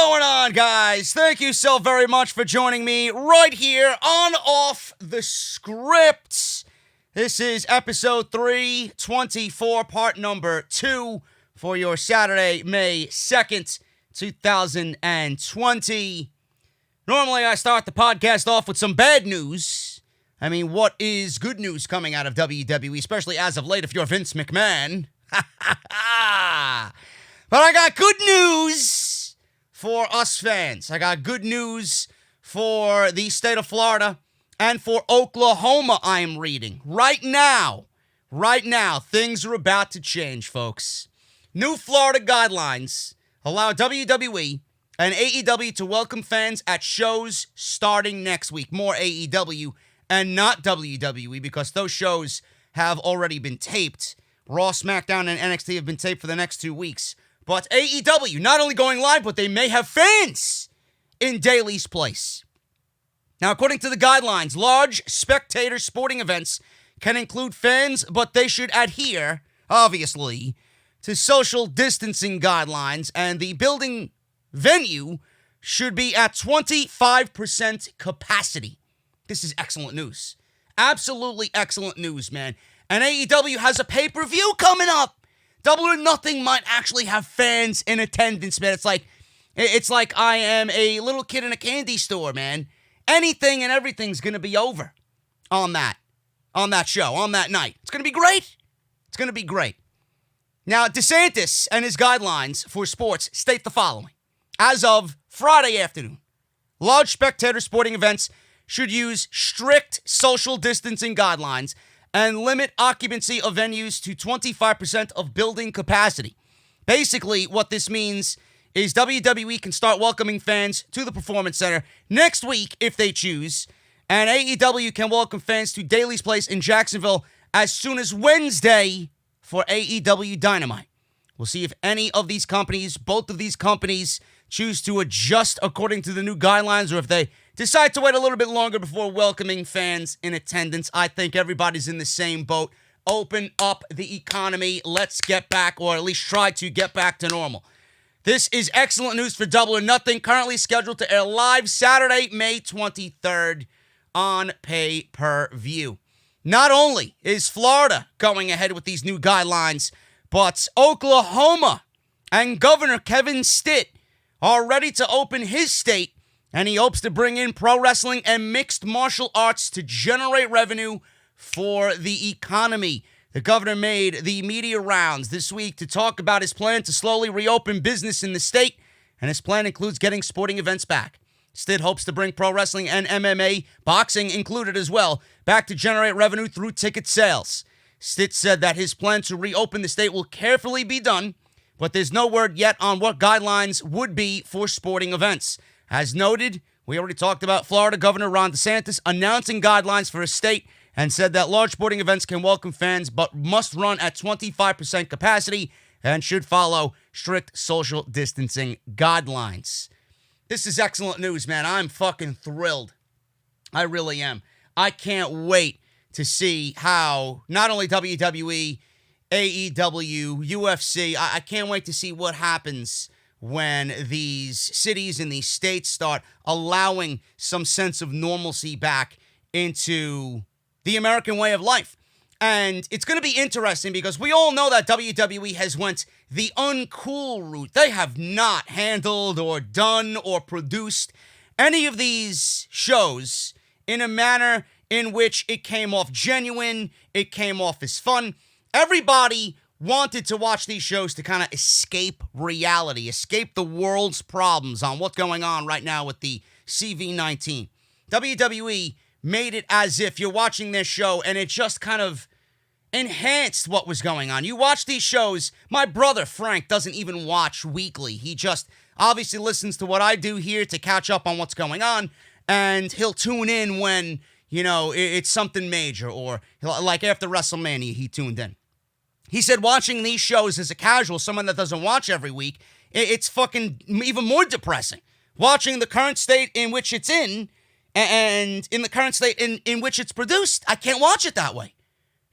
going on, guys? Thank you so very much for joining me right here on Off the Script. This is episode 324, part number 2 for your Saturday, May 2nd, 2020. Normally, I start the podcast off with some bad news. I mean, what is good news coming out of WWE, especially as of late if you're Vince McMahon? But I got good news for us fans. I got good news for the state of Florida and for Oklahoma, I'm reading. Right now, things are about to change, folks. New Florida guidelines allow WWE and AEW to welcome fans at shows starting next week. More AEW and not WWE because those shows have already been taped. Raw, SmackDown, and NXT have been taped for the next 2 weeks. But AEW, not only going live, but they may have fans in Daly's Place. Now, according to the guidelines, large spectator sporting events can include fans, but they should adhere, obviously, to social distancing guidelines, and the building venue should be at 25% capacity. This is excellent news. Absolutely excellent news, man. And AEW has a pay-per-view coming up. Double or Nothing might actually have fans in attendance, man. It's like I am a little kid in a candy store, man. Anything and everything's going to be over on that show, on that night. It's going to be great. It's going to be great. Now, DeSantis and his guidelines for sports state the following. As of Friday afternoon, large spectator sporting events should use strict social distancing guidelines and limit occupancy of venues to 25% of building capacity. Basically, what this means is WWE can start welcoming fans to the Performance Center next week if they choose, and AEW can welcome fans to Daly's Place in Jacksonville as soon as Wednesday for AEW Dynamite. We'll see if any of these companies, both of these companies, choose to adjust according to the new guidelines or if they decide to wait a little bit longer before welcoming fans in attendance. I think everybody's in the same boat. Open up the economy. Let's get back, or at least try to get back to normal. This is excellent news for Double or Nothing, currently scheduled to air live Saturday, May 23rd on pay-per-view. Not only is Florida going ahead with these new guidelines, but Oklahoma and Governor Kevin Stitt are ready to open his state, and he hopes to bring in pro wrestling and mixed martial arts to generate revenue for the economy. The governor made the media rounds this week to talk about his plan to slowly reopen business in the state, and his plan includes getting sporting events back. Stitt hopes to bring pro wrestling and MMA, boxing included as well, back to generate revenue through ticket sales. Stitt said that his plan to reopen the state will carefully be done, but there's no word yet on what guidelines would be for sporting events. As noted, we already talked about Florida Governor Ron DeSantis announcing guidelines for his state and said that large sporting events can welcome fans but must run at 25% capacity and should follow strict social distancing guidelines. This is excellent news, man. I'm fucking thrilled. I really am. I can't wait to see how not only WWE, AEW, UFC, I can't wait to see what happens when these cities and these states start allowing some sense of normalcy back into the American way of life. And it's going to be interesting because we all know that WWE has went the uncool route. They have not handled or done or produced any of these shows in a manner in which it came off genuine, it came off as fun. Everybody wanted to watch these shows to kind of escape reality, escape the world's problems on what's going on right now with the CV-19. WWE made it as if you're watching this show and it just kind of enhanced what was going on. You watch these shows, my brother Frank doesn't even watch weekly. He just obviously listens to what I do here to catch up on what's going on, and he'll tune in when, it's something major, or like after WrestleMania, he tuned in. He said watching these shows as a casual, someone that doesn't watch every week, it's fucking even more depressing. Watching the current state in which it's in, and in the current state in which it's produced, I can't watch it that way.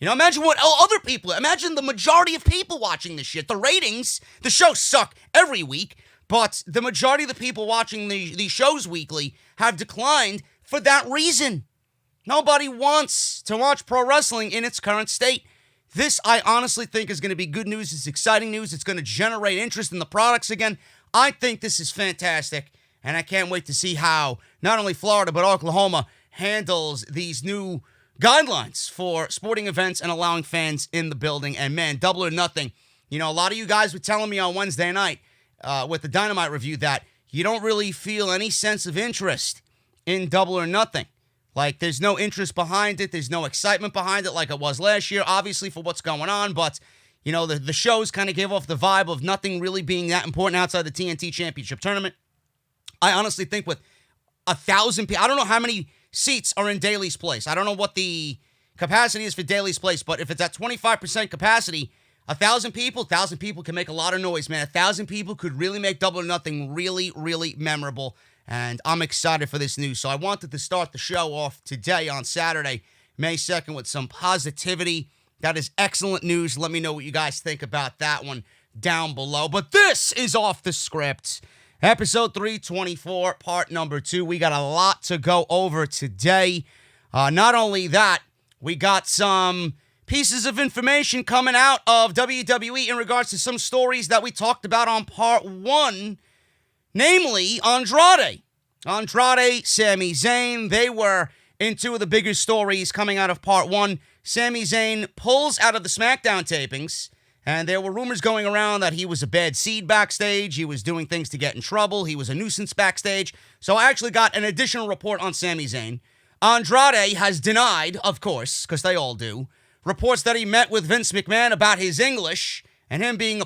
Imagine what other people, imagine the majority of people watching this shit. The ratings, the shows suck every week, But the majority of the people watching these shows weekly have declined for that reason. Nobody wants to watch pro wrestling in its current state. This, I honestly think, is going to be good news. It's exciting news. It's going to generate interest in the products again. I think this is fantastic, and I can't wait to see how not only Florida but Oklahoma handles these new guidelines for sporting events and allowing fans in the building. And man, Double or Nothing. You know, a lot of you guys were telling me on Wednesday night with the Dynamite review that you don't really feel any sense of interest in Double or Nothing. Like, there's no interest behind it. There's no excitement behind it like it was last year, obviously, for what's going on. But, you know, the shows kind of gave off the vibe of nothing really being that important outside the TNT Championship Tournament. I honestly think with 1,000 people, I don't know how many seats are in Daly's Place. I don't know what the capacity is for Daly's Place, but if it's at 25% capacity, 1,000 people can make a lot of noise, man. 1,000 people could really make Double or Nothing really, really memorable. And I'm excited for this news. So I wanted to start the show off today on Saturday, May 2nd, with some positivity. That is excellent news. Let me know what you guys think about that one down below. But this is Off the Script, episode 324, part number 2. We got a lot to go over today. Not only that, we got some pieces of information coming out of WWE in regards to some stories that we talked about on part 1. Namely, Andrade, Sami Zayn, they were in two of the biggest stories coming out of part 1. Sami Zayn pulls out of the SmackDown tapings, and there were rumors going around that he was a bad seed backstage, he was doing things to get in trouble, he was a nuisance backstage. So I actually got an additional report on Sami Zayn. Andrade has denied, of course, because they all do, reports that he met with Vince McMahon about his English and him being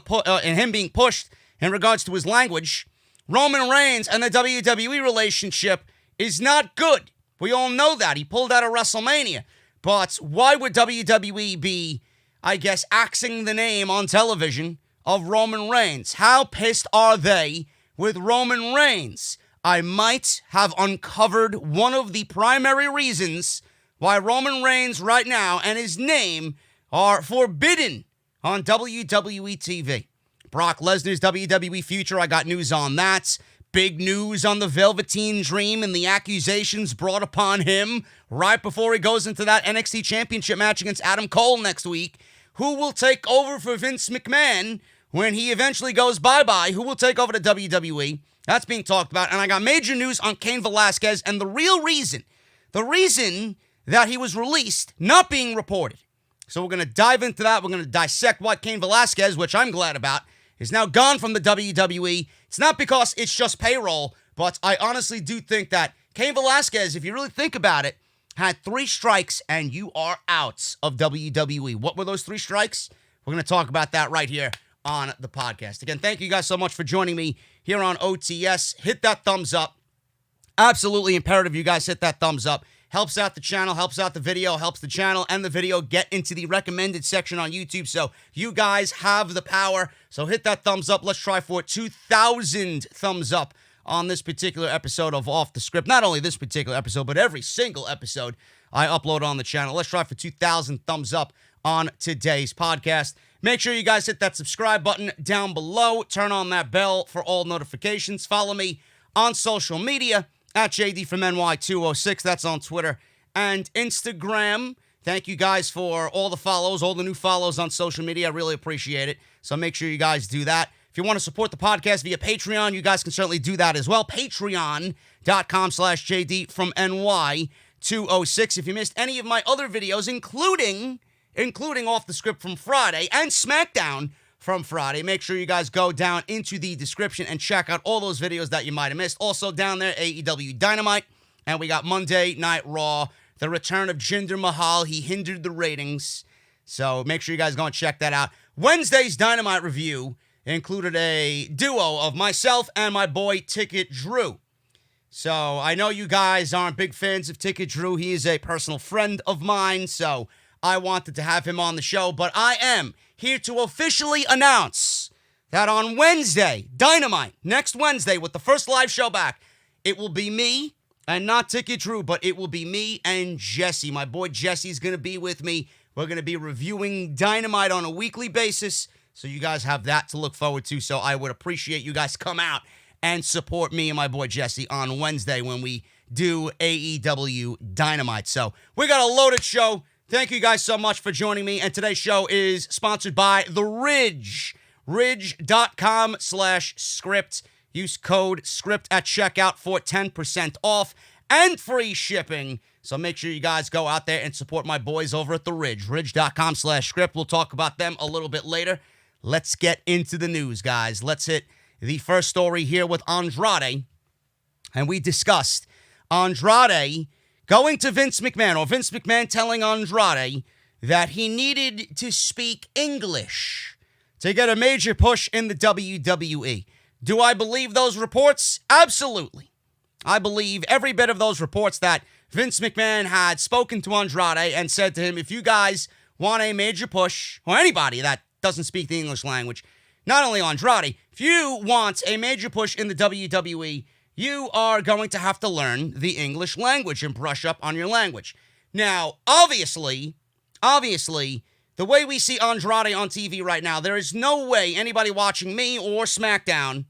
pushed in regards to his language. Roman Reigns and the WWE relationship is not good. We all know that. He pulled out of WrestleMania. But why would WWE be, I guess, axing the name on television of Roman Reigns? How pissed are they with Roman Reigns? I might have uncovered one of the primary reasons why Roman Reigns right now and his name are forbidden on WWE TV. Brock Lesnar's WWE future, I got news on that. Big news on the Velveteen Dream and the accusations brought upon him right before he goes into that NXT Championship match against Adam Cole next week. Who will take over for Vince McMahon when he eventually goes bye-bye? Who will take over the WWE? That's being talked about. And I got major news on Cain Velasquez and the reason that he was released not being reported. So we're going to dive into that. We're going to dissect why Cain Velasquez, which I'm glad about, is now gone from the WWE. It's not because it's just payroll, but I honestly do think that Cain Velasquez, if you really think about it, had 3 strikes and you are out of WWE. What were those 3 strikes? We're going to talk about that right here on the podcast. Again, thank you guys so much for joining me here on OTS. Hit that thumbs up. Absolutely imperative you guys hit that thumbs up. Helps out the channel, helps out the video, helps the channel and the video get into the recommended section on YouTube. So you guys have the power. So hit that thumbs up. Let's try for 2,000 thumbs up on this particular episode of Off the Script. Not only this particular episode, but every single episode I upload on the channel. Let's try for 2,000 thumbs up on today's podcast. Make sure you guys hit that subscribe button down below. Turn on that bell for all notifications. Follow me on social media at JDfromNY206. That's on Twitter and Instagram. Thank you guys for all the follows, all the new follows on social media. I really appreciate it. So make sure you guys do that. If you want to support the podcast via Patreon, you guys can certainly do that as well. Patreon.com/JDfromNY206. If you missed any of my other videos, including Off the Script from Friday and SmackDown from Friday, make sure you guys go down into the description and check out all those videos that you might have missed. Also down there, AEW Dynamite, and we got Monday Night Raw, the return of Jinder Mahal. He hindered the ratings, so make sure you guys go and check that out. Wednesday's Dynamite review included a duo of myself and my boy Ticket Drew. So I know you guys aren't big fans of Ticket Drew. He is a personal friend of mine, so I wanted to have him on the show, but I am here to officially announce that on Wednesday, Dynamite, next Wednesday, with the first live show back, it will be me and not Ticket Drew, but it will be me and Jesse. My boy Jesse's going to be with me. We're going to be reviewing Dynamite on a weekly basis. So you guys have that to look forward to. So I would appreciate you guys come out and support me and my boy Jesse on Wednesday when we do AEW Dynamite. So we got a loaded show. Thank you guys so much for joining me. And today's show is sponsored by The Ridge. Ridge.com/script. Use code SCRIPT at checkout for 10% off and free shipping. So make sure you guys go out there and support my boys over at The Ridge. Ridge.com/script. We'll talk about them a little bit later. Let's get into the news, guys. Let's hit the first story here with Andrade. And we discussed Andrade going to Vince McMahon, or Vince McMahon telling Andrade that he needed to speak English to get a major push in the WWE. Do I believe those reports? Absolutely. I believe every bit of those reports that Vince McMahon had spoken to Andrade and said to him, if you guys want a major push, or anybody that doesn't speak the English language, not only Andrade, if you want a major push in the WWE, you are going to have to learn the English language and brush up on your language. Now, obviously, the way we see Andrade on TV right now, there is no way anybody watching me or SmackDown,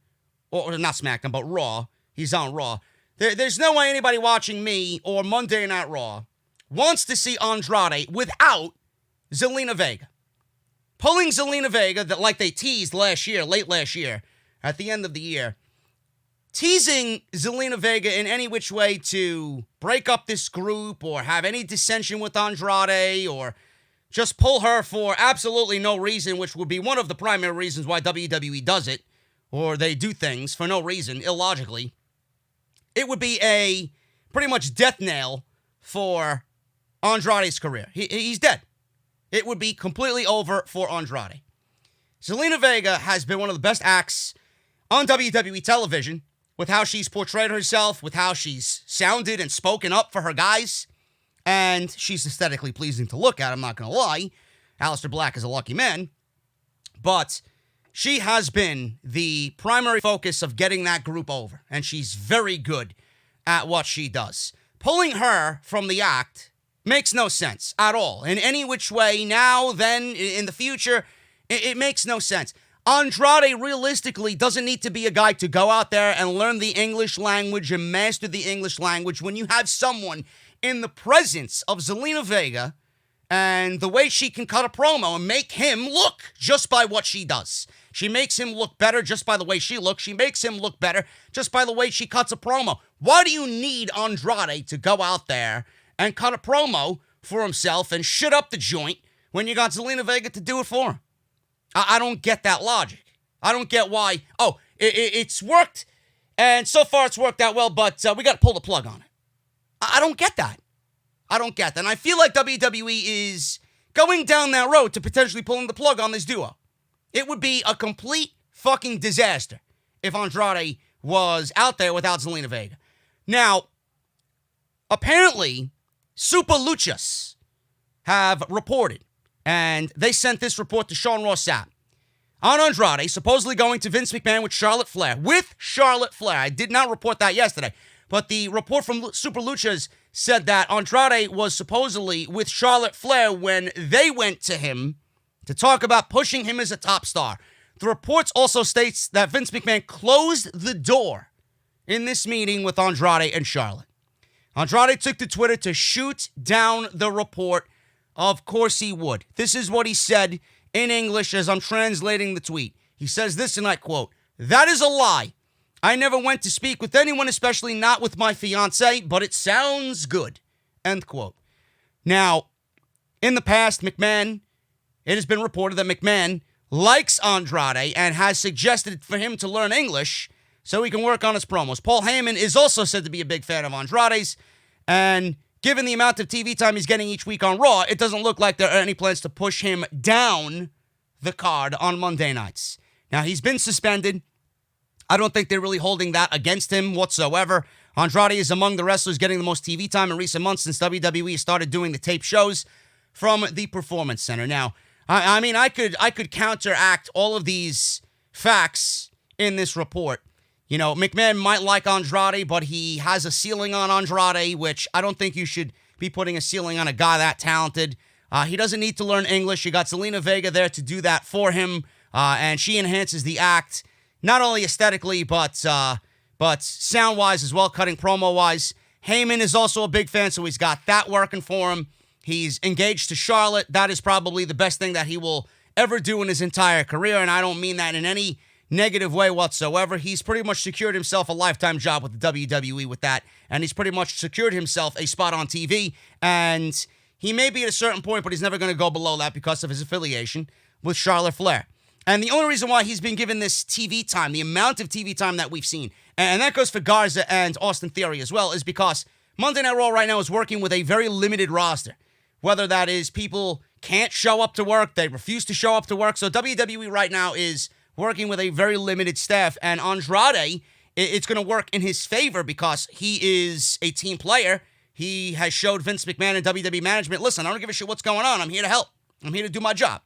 or not SmackDown, but Raw, he's on Raw, there's no way anybody watching me or Monday Night Raw wants to see Andrade without Zelina Vega. Pulling Zelina Vega, that like they teased last year, late last year, at the end of the year, teasing Zelina Vega in any which way to break up this group or have any dissension with Andrade or just pull her for absolutely no reason, which would be one of the primary reasons why WWE does it, or they do things for no reason, illogically. It would be a pretty much death nail for Andrade's career. He's dead. It would be completely over for Andrade. Zelina Vega has been one of the best acts on WWE television with how she's portrayed herself, with how she's sounded and spoken up for her guys. And she's aesthetically pleasing to look at, I'm not going to lie. Aleister Black is a lucky man. But she has been the primary focus of getting that group over. And she's very good at what she does. Pulling her from the act makes no sense at all. In any which way, now, then, in the future, it makes no sense. Andrade realistically doesn't need to be a guy to go out there and learn the English language and master the English language when you have someone in the presence of Zelina Vega and the way she can cut a promo and make him look just by what she does. She makes him look better just by the way she looks. She makes him look better just by the way she cuts a promo. Why do you need Andrade to go out there and cut a promo for himself and shut up the joint when you got Zelina Vega to do it for him? I don't get that logic. I don't get why, it's worked, and so far it's worked out well, but we got to pull the plug on it. I don't get that. And I feel like WWE is going down that road to potentially pulling the plug on this duo. It would be a complete fucking disaster if Andrade was out there without Zelina Vega. Now, apparently, Super Luchas have reported, and they sent this report to Sean Ross Sapp, on Andrade supposedly going to Vince McMahon with Charlotte Flair. I did not report that yesterday, but the report from Super Luchas said that Andrade was supposedly with Charlotte Flair when they went to him to talk about pushing him as a top star. The reports also states that Vince McMahon closed the door in this meeting with Andrade and Charlotte. Andrade took to Twitter to shoot down the report. Of course he would. This is what he said in English as I'm translating the tweet. He says this, and I quote, "That is a lie. I never went to speak with anyone, especially not with my fiance, but it sounds good." End quote. Now, in the past, it has been reported that McMahon likes Andrade and has suggested for him to learn English so he can work on his promos. Paul Heyman is also said to be a big fan of Andrade's, and given the amount of TV time he's getting each week on Raw, it doesn't look like there are any plans to push him down the card on Monday nights. Now, he's been suspended. I don't think they're really holding that against him whatsoever. Andrade is among the wrestlers getting the most TV time in recent months since WWE started doing the tape shows from the Performance Center. Now, I could counteract all of these facts in this report. You know, McMahon might like Andrade, but he has a ceiling on Andrade, which I don't think you should be putting a ceiling on a guy that talented. He doesn't need to learn English. You got Zelina Vega there to do that for him. and she enhances the act not only aesthetically but sound-wise as well, cutting promo-wise. Heyman is also a big fan, so he's got that working for him. He's engaged to Charlotte. That is probably the best thing that he will ever do in his entire career, and I don't mean that in any negative way whatsoever. He's pretty much secured himself a lifetime job with the WWE with that, and he's pretty much secured himself a spot on TV, and he may be at a certain point, but he's never going to go below that because of his affiliation with Charlotte Flair. And the only reason why he's been given this TV time, the amount of TV time that we've seen, and that goes for Garza and Austin Theory as well, is because Monday Night Raw right now is working with a very limited roster. Whether that is people can't show up to work, they refuse to show up to work. So WWE right now is working with a very limited staff. And Andrade, it's going to work in his favor because he is a team player. He has showed Vince McMahon and WWE management, listen, I don't give a shit what's going on. I'm here to help. I'm here to do my job.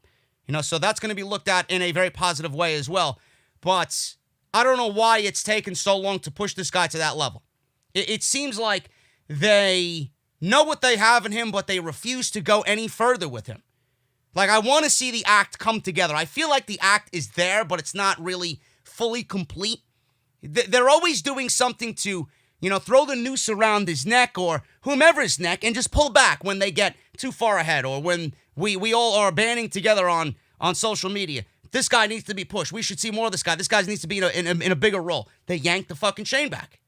So that's going to be looked at in a very positive way as well. But I don't know why it's taken so long to push this guy to that level. It seems like they know what they have in him, but they refuse to go any further with him. Like, I want to see the act come together. I feel like the act is there, but it's not really fully complete. They're always doing something to, throw the noose around his neck or whomever's neck and just pull back when they get too far ahead or when we all are banding together on social media. This guy needs to be pushed. We should see more of this guy. This guy needs to be in a bigger role. They yanked the fucking chain back.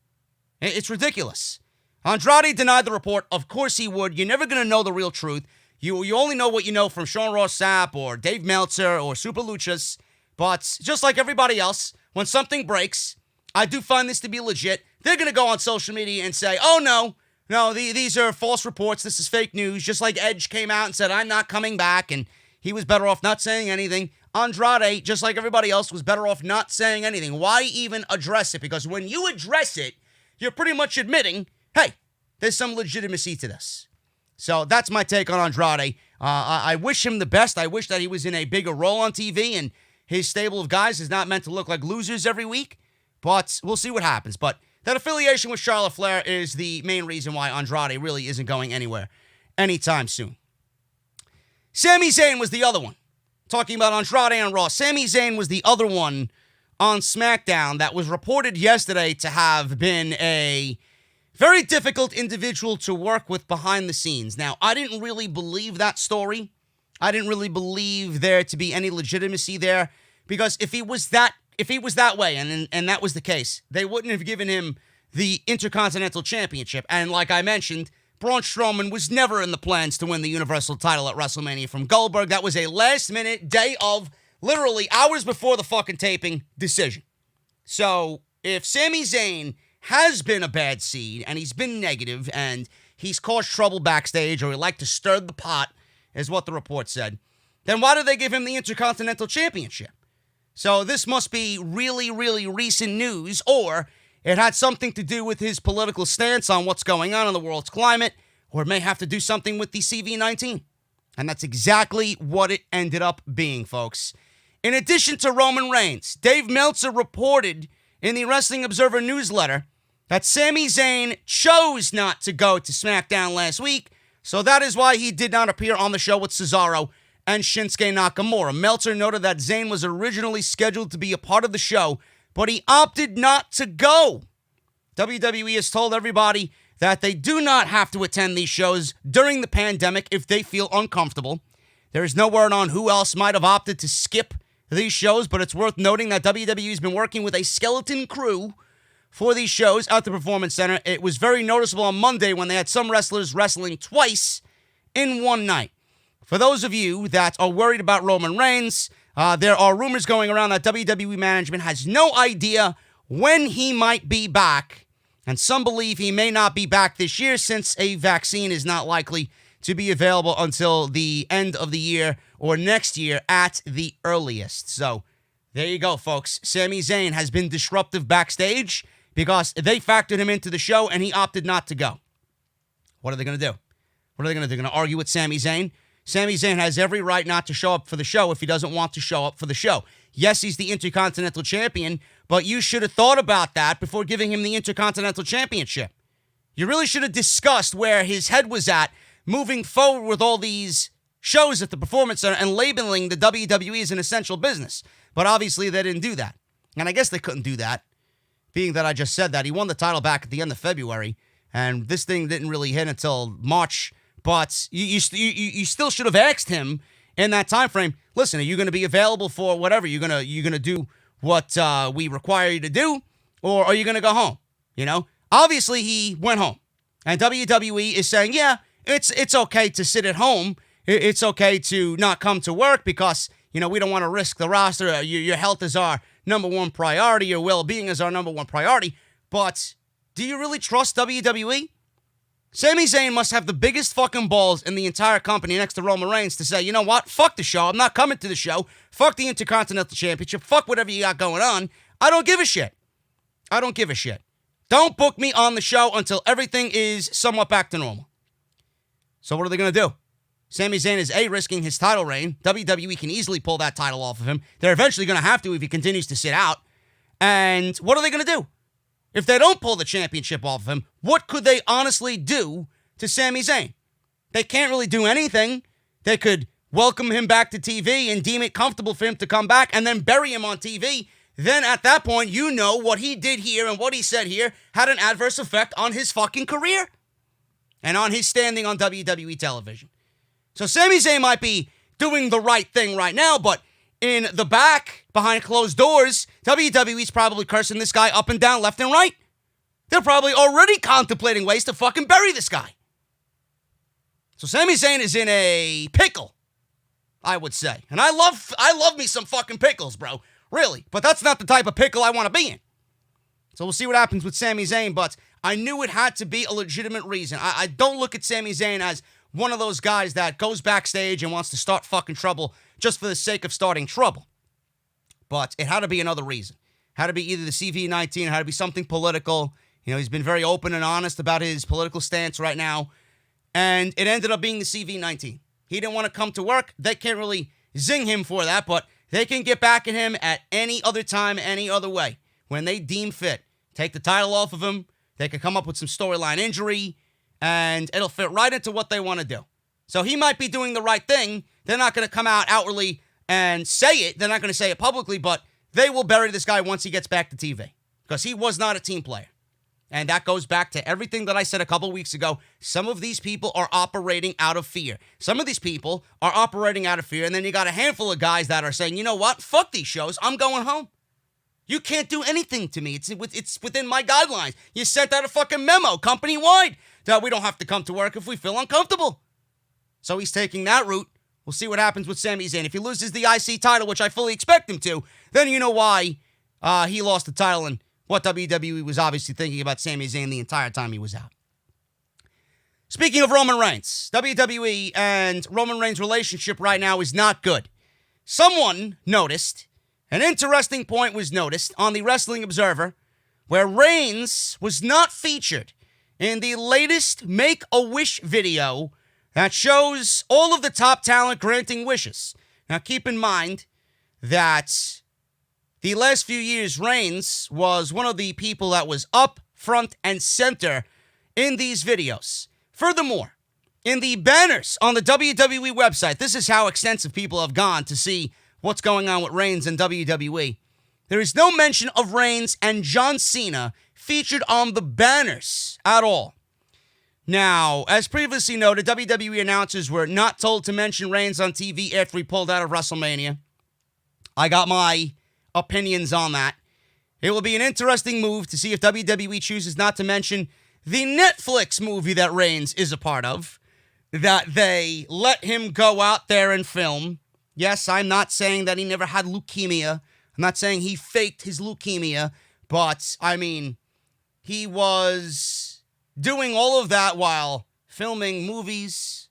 It's ridiculous. Andrade denied the report. Of course he would. You're never going to know the real truth. You only know what you know from Sean Ross Sapp or Dave Meltzer or Super Luchas. But just like everybody else, when something breaks, I do find this to be legit. They're going to go on social media and say, oh, no, these are false reports. This is fake news. Just like Edge came out and said, I'm not coming back. And he was better off not saying anything. Andrade, just like everybody else, was better off not saying anything. Why even address it? Because when you address it, you're pretty much admitting, hey, there's some legitimacy to this. So that's my take on Andrade. I wish him the best. I wish that he was in a bigger role on TV, and his stable of guys is not meant to look like losers every week, but we'll see what happens. But that affiliation with Charlotte Flair is the main reason why Andrade really isn't going anywhere anytime soon. Sami Zayn was the other one. Talking about Andrade and Raw, Sami Zayn was the other one on SmackDown that was reported yesterday to have been a very difficult individual to work with behind the scenes. Now, I didn't really believe that story. I didn't really believe there to be any legitimacy there, because if he was that way, and that was the case, they wouldn't have given him the Intercontinental Championship. And like I mentioned, Braun Strowman was never in the plans to win the Universal title at WrestleMania from Goldberg. That was a last-minute, day of, literally hours before the fucking taping, decision. So if Sami Zayn has been a bad seed, and he's been negative, and he's caused trouble backstage, or he liked to stir the pot, is what the report said, then why did they give him the Intercontinental Championship? So this must be really, really recent news, or it had something to do with his political stance on what's going on in the world's climate, or it may have to do something with the CV-19. And that's exactly what it ended up being, folks. In addition to Roman Reigns, Dave Meltzer reported in the Wrestling Observer newsletter that Sami Zayn chose not to go to SmackDown last week, so that is why he did not appear on the show with Cesaro and Shinsuke Nakamura. Meltzer noted that Zayn was originally scheduled to be a part of the show, but he opted not to go. WWE has told everybody that they do not have to attend these shows during the pandemic if they feel uncomfortable. There is no word on who else might have opted to skip these shows, but it's worth noting that WWE has been working with a skeleton crew for these shows at the Performance Center. It was very noticeable on Monday when they had some wrestlers wrestling twice in one night. For those of you that are worried about Roman Reigns, there are rumors going around that WWE management has no idea when he might be back, and some believe he may not be back this year since a vaccine is not likely to be available until the end of the year or next year at the earliest. So there you go, folks. Sami Zayn has been disruptive backstage because they factored him into the show and he opted not to go. What are they going to do? What are they going to do? They're going to argue with Sami Zayn? Sami Zayn has every right not to show up for the show if he doesn't want to show up for the show. Yes, he's the Intercontinental Champion, but you should have thought about that before giving him the Intercontinental Championship. You really should have discussed where his head was at moving forward with all these shows at the Performance Center and labeling the WWE as an essential business. But obviously they didn't do that. And I guess they couldn't do that, being that I just said that. He won the title back at the end of February, and this thing didn't really hit until March. But you still should have asked him in that time frame, listen, are you going to be available for whatever? You're gonna do what we require you to do, or are you going to go home? You know? Obviously, he went home. And WWE is saying, yeah, it's okay to sit at home. It's okay to not come to work because, you know, we don't want to risk the roster. Your health is our number one priority. Your well-being is our number one priority. But do you really trust WWE? Sami Zayn must have the biggest fucking balls in the entire company next to Roman Reigns to say, you know what? Fuck the show. I'm not coming to the show. Fuck the Intercontinental Championship. Fuck whatever you got going on. I don't give a shit. I don't give a shit. Don't book me on the show until everything is somewhat back to normal. So what are they going to do? Sami Zayn is risking his title reign. WWE can easily pull that title off of him. They're eventually going to have to if he continues to sit out. And what are they going to do? If they don't pull the championship off of him, what could they honestly do to Sami Zayn? They can't really do anything. They could welcome him back to TV and deem it comfortable for him to come back and then bury him on TV. Then at that point, you know what he did here and what he said here had an adverse effect on his fucking career and on his standing on WWE television. So Sami Zayn might be doing the right thing right now, but in the back, behind closed doors, WWE's probably cursing this guy up and down, left and right. They're probably already contemplating ways to fucking bury this guy. So Sami Zayn is in a pickle, I would say. And I love me some fucking pickles, bro. Really. But that's not the type of pickle I want to be in. So we'll see what happens with Sami Zayn, but I knew it had to be a legitimate reason. I don't look at Sami Zayn as one of those guys that goes backstage and wants to start fucking trouble just for the sake of starting trouble. But it had to be another reason. Had to be either the CV-19, had to be something political. You know, he's been very open and honest about his political stance right now. And it ended up being the CV-19. He didn't want to come to work. They can't really zing him for that, but they can get back at him at any other time, any other way, when they deem fit. Take the title off of him. They can come up with some storyline injury, and it'll fit right into what they want to do. So he might be doing the right thing. They're not going to come out outwardly and say it. They're not going to say it publicly, but they will bury this guy once he gets back to TV because he was not a team player. And that goes back to everything that I said a couple weeks ago. Some of these people are operating out of fear. Some of these people are operating out of fear, and then you got a handful of guys that are saying, you know what? Fuck these shows. I'm going home. You can't do anything to me. It's within my guidelines. You sent out a fucking memo company-wide that we don't have to come to work if we feel uncomfortable. So he's taking that route. We'll see what happens with Sami Zayn. If he loses the IC title, which I fully expect him to, then you know why he lost the title and what WWE was obviously thinking about Sami Zayn the entire time he was out. Speaking of Roman Reigns, WWE and Roman Reigns' relationship right now is not good. Someone noticed, an interesting point was noticed on the Wrestling Observer, where Reigns was not featured in the latest Make-A-Wish video that shows all of the top talent granting wishes. Now keep in mind that the last few years, Reigns was one of the people that was up, front, and center in these videos. Furthermore, in the banners on the WWE website, this is how extensive people have gone to see what's going on with Reigns and WWE. There is no mention of Reigns and John Cena featured on the banners at all. Now, as previously noted, WWE announcers were not told to mention Reigns on TV after he pulled out of WrestleMania. I got my opinions on that. It will be an interesting move to see if WWE chooses not to mention the Netflix movie that Reigns is a part of, that they let him go out there and film. Yes, I'm not saying that he never had leukemia. I'm not saying he faked his leukemia, but, I mean, he was doing all of that while filming movies.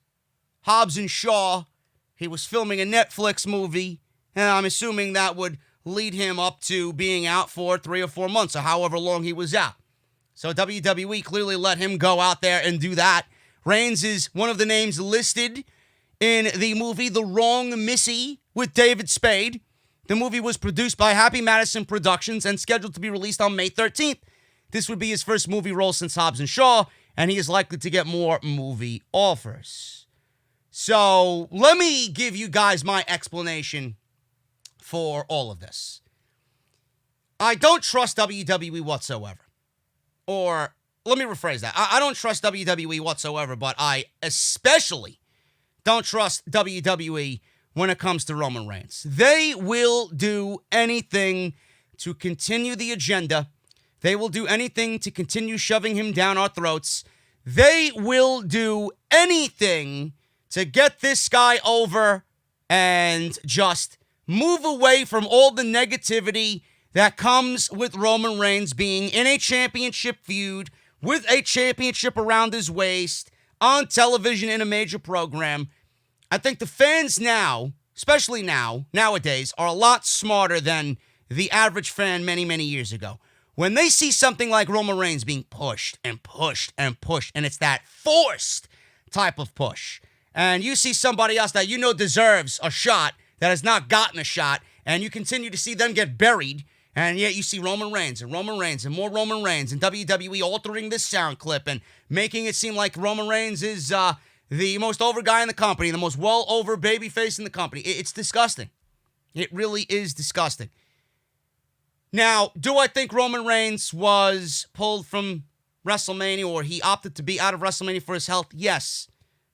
Hobbs and Shaw. He was filming a Netflix movie, and I'm assuming that would lead him up to being out for 3 or 4 months or however long he was out. So WWE clearly let him go out there and do that. Reigns is one of the names listed in the movie The Wrong Missy with David Spade. The movie was produced by Happy Madison Productions and scheduled to be released on May 13th. This would be his first movie role since Hobbs and Shaw, and he is likely to get more movie offers. So let me give you guys my explanation for all of this. I don't trust WWE whatsoever. Or let me rephrase that. I don't trust WWE whatsoever, but I especially don't trust WWE when it comes to Roman Reigns. They will do anything to continue the agenda. They will do anything to continue shoving him down our throats. They will do anything to get this guy over and just move away from all the negativity that comes with Roman Reigns being in a championship feud with a championship around his waist on television in a major program. I think the fans now, especially nowadays, are a lot smarter than the average fan many, many years ago. When they see something like Roman Reigns being pushed and pushed and pushed, and it's that forced type of push, and you see somebody else that you know deserves a shot that has not gotten a shot, and you continue to see them get buried, and yet you see Roman Reigns and Roman Reigns and more Roman Reigns, and WWE altering this sound clip and making it seem like Roman Reigns is the most over guy in the company, the most well-over babyface in the company. It's disgusting. It really is disgusting. Now, do I think Roman Reigns was pulled from WrestleMania, or he opted to be out of WrestleMania for his health? Yes.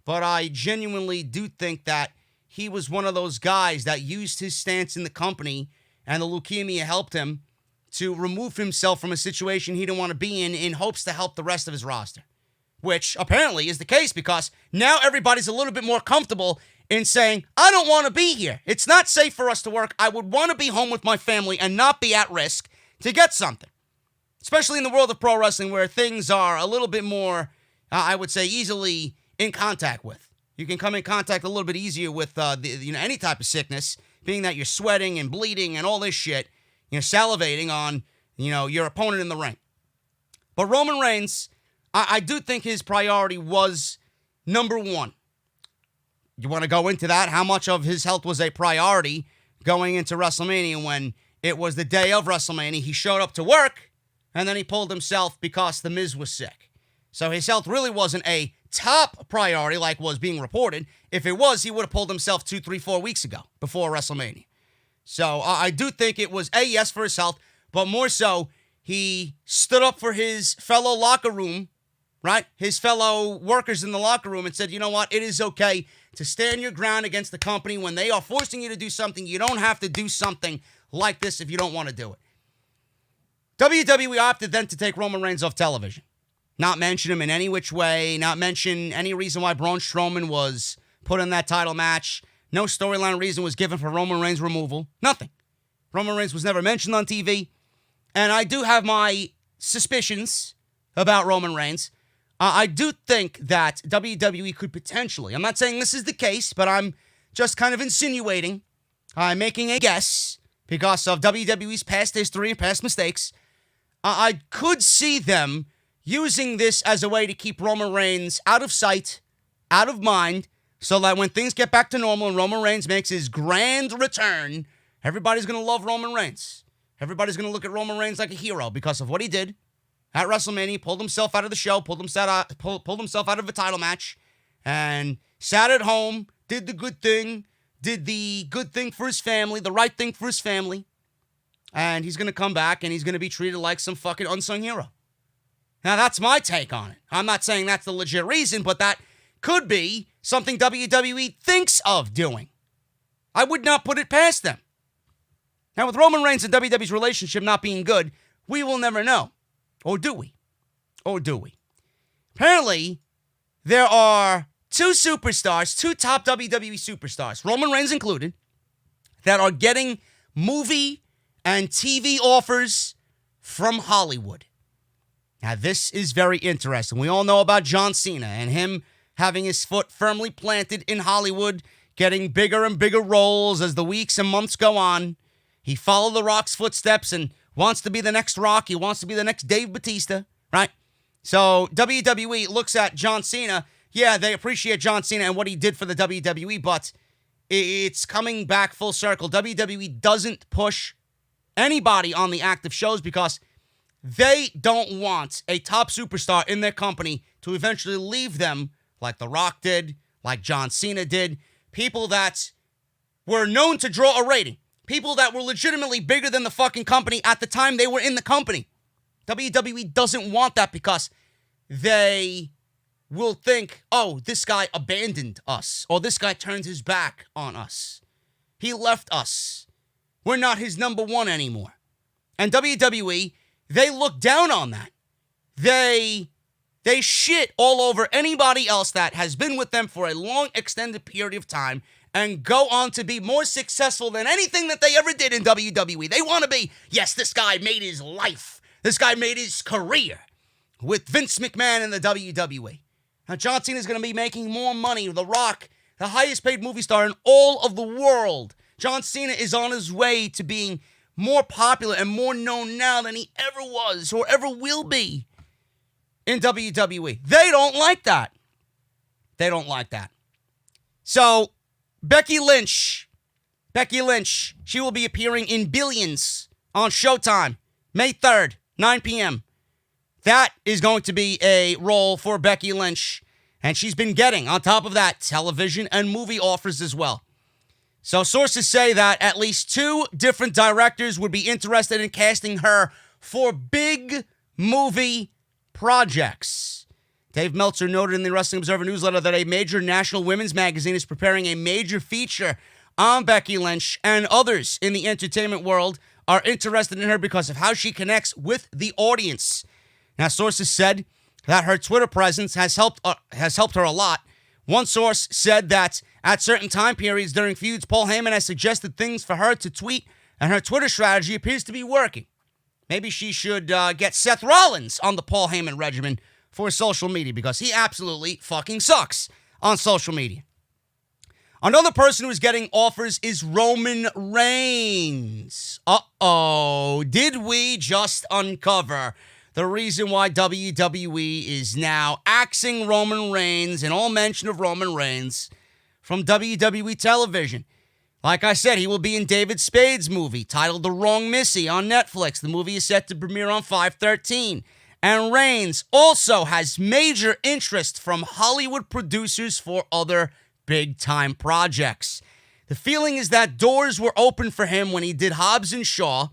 But I genuinely do think that he was one of those guys that used his stance in the company, and the leukemia helped him to remove himself from a situation he didn't want to be in hopes to help the rest of his roster. Which apparently is the case, because now everybody's a little bit more comfortable in saying, I don't want to be here. It's not safe for us to work. I would want to be home with my family and not be at risk to get something. Especially in the world of pro wrestling, where things are a little bit more, I would say, easily in contact with. You can come in contact a little bit easier with any type of sickness, being that you're sweating and bleeding and all this shit, salivating on, your opponent in the ring. But Roman Reigns, I do think his priority was number one. You want to go into that? How much of his health was a priority going into WrestleMania when it was the day of WrestleMania? He showed up to work, and then he pulled himself because The Miz was sick. So his health really wasn't a top priority like was being reported. If it was, he would have pulled himself 2, 3, 4 weeks ago before WrestleMania. So I do think it was a yes for his health, but more so, he stood up for his fellow locker room, right? His fellow workers in the locker room, and said, you know what? It is okay to stand your ground against the company when they are forcing you to do something. You don't have to do something like this if you don't want to do it. WWE opted then to take Roman Reigns off television. Not mention him in any which way, not mention any reason why Braun Strowman was put in that title match. No storyline reason was given for Roman Reigns' removal. Nothing. Roman Reigns was never mentioned on TV. And I do have my suspicions about Roman Reigns. I do think that WWE could potentially, I'm not saying this is the case, but I'm just kind of insinuating, I'm making a guess because of WWE's past history and past mistakes. I could see them using this as a way to keep Roman Reigns out of sight, out of mind, so that when things get back to normal and Roman Reigns makes his grand return, everybody's going to love Roman Reigns. Everybody's going to look at Roman Reigns like a hero because of what he did at WrestleMania. Pulled himself out of the show, pulled himself out of a title match, and sat at home, did the good thing for his family, the right thing for his family. And he's going to come back and he's going to be treated like some fucking unsung hero. Now, that's my take on it. I'm not saying that's the legit reason, but that could be something WWE thinks of doing. I would not put it past them. Now, with Roman Reigns and WWE's relationship not being good, we will never know. Or do we? Apparently, there are two top WWE superstars, Roman Reigns included, that are getting movie and TV offers from Hollywood. Now, this is very interesting. We all know about John Cena and him having his foot firmly planted in Hollywood, getting bigger and bigger roles as the weeks and months go on. He followed The Rock's footsteps and wants to be the next Rock. He wants to be the next Dave Bautista, right? So WWE looks at John Cena. Yeah, they appreciate John Cena and what he did for the WWE, but it's coming back full circle. WWE doesn't push anybody on the active shows because they don't want a top superstar in their company to eventually leave them like The Rock did, like John Cena did, people that were known to draw a rating, people that were legitimately bigger than the fucking company at the time they were in the company. WWE doesn't want that because they will think, oh, this guy abandoned us, or this guy turned his back on us. He left us. We're not his number one anymore. And WWE, they look down on that. They shit all over anybody else that has been with them for a long, extended period of time and go on to be more successful than anything that they ever did in WWE. They want to be, yes, this guy made his life. This guy made his career with Vince McMahon in the WWE. Now, John Cena is going to be making more money. The Rock, the highest paid movie star in all of the world. John Cena is on his way to being more popular and more known now than he ever was or ever will be in WWE. They don't like that. They don't like that. So, Becky Lynch, she will be appearing in Billions on Showtime, May 3rd, 9 p.m. That is going to be a role for Becky Lynch, and she's been getting, on top of that, television and movie offers as well. So sources say that at least 2 different directors would be interested in casting her for big movie projects. Dave Meltzer noted in the Wrestling Observer newsletter that a major national women's magazine is preparing a major feature on Becky Lynch, and others in the entertainment world are interested in her because of how she connects with the audience. Now, sources said that her Twitter presence has helped her a lot. One source said that at certain time periods during feuds, Paul Heyman has suggested things for her to tweet, and her Twitter strategy appears to be working. Maybe she should get Seth Rollins on the Paul Heyman regimen for social media, because he absolutely fucking sucks on social media. Another person who's getting offers is Roman Reigns. Uh-oh. Did we just uncover the reason why WWE is now axing Roman Reigns and all mention of Roman Reigns from WWE television? Like I said, he will be in David Spade's movie titled The Wrong Missy on Netflix. The movie is set to premiere on 5/13. And Reigns also has major interest from Hollywood producers for other big-time projects. The feeling is that doors were open for him when he did Hobbs and Shaw.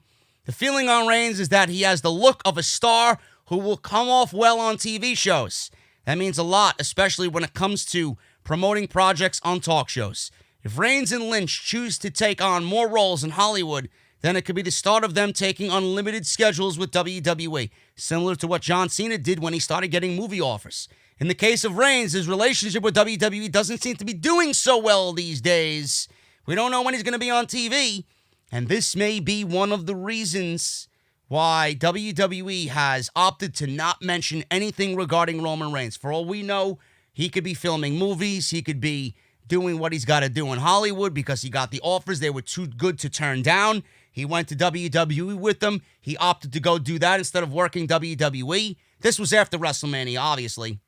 The feeling on Reigns is that he has the look of a star who will come off well on TV shows. That means a lot, especially when it comes to promoting projects on talk shows. If Reigns and Lynch choose to take on more roles in Hollywood, then it could be the start of them taking unlimited schedules with WWE, similar to what John Cena did when he started getting movie offers. In the case of Reigns, his relationship with WWE doesn't seem to be doing so well these days. We don't know when he's going to be on TV, and this may be one of the reasons why WWE has opted to not mention anything regarding Roman Reigns. For all we know, he could be filming movies, he could be doing what he's got to do in Hollywood because he got the offers. They were too good to turn down. He went to WWE with them. He opted to go do that instead of working WWE. This was after WrestleMania, obviously.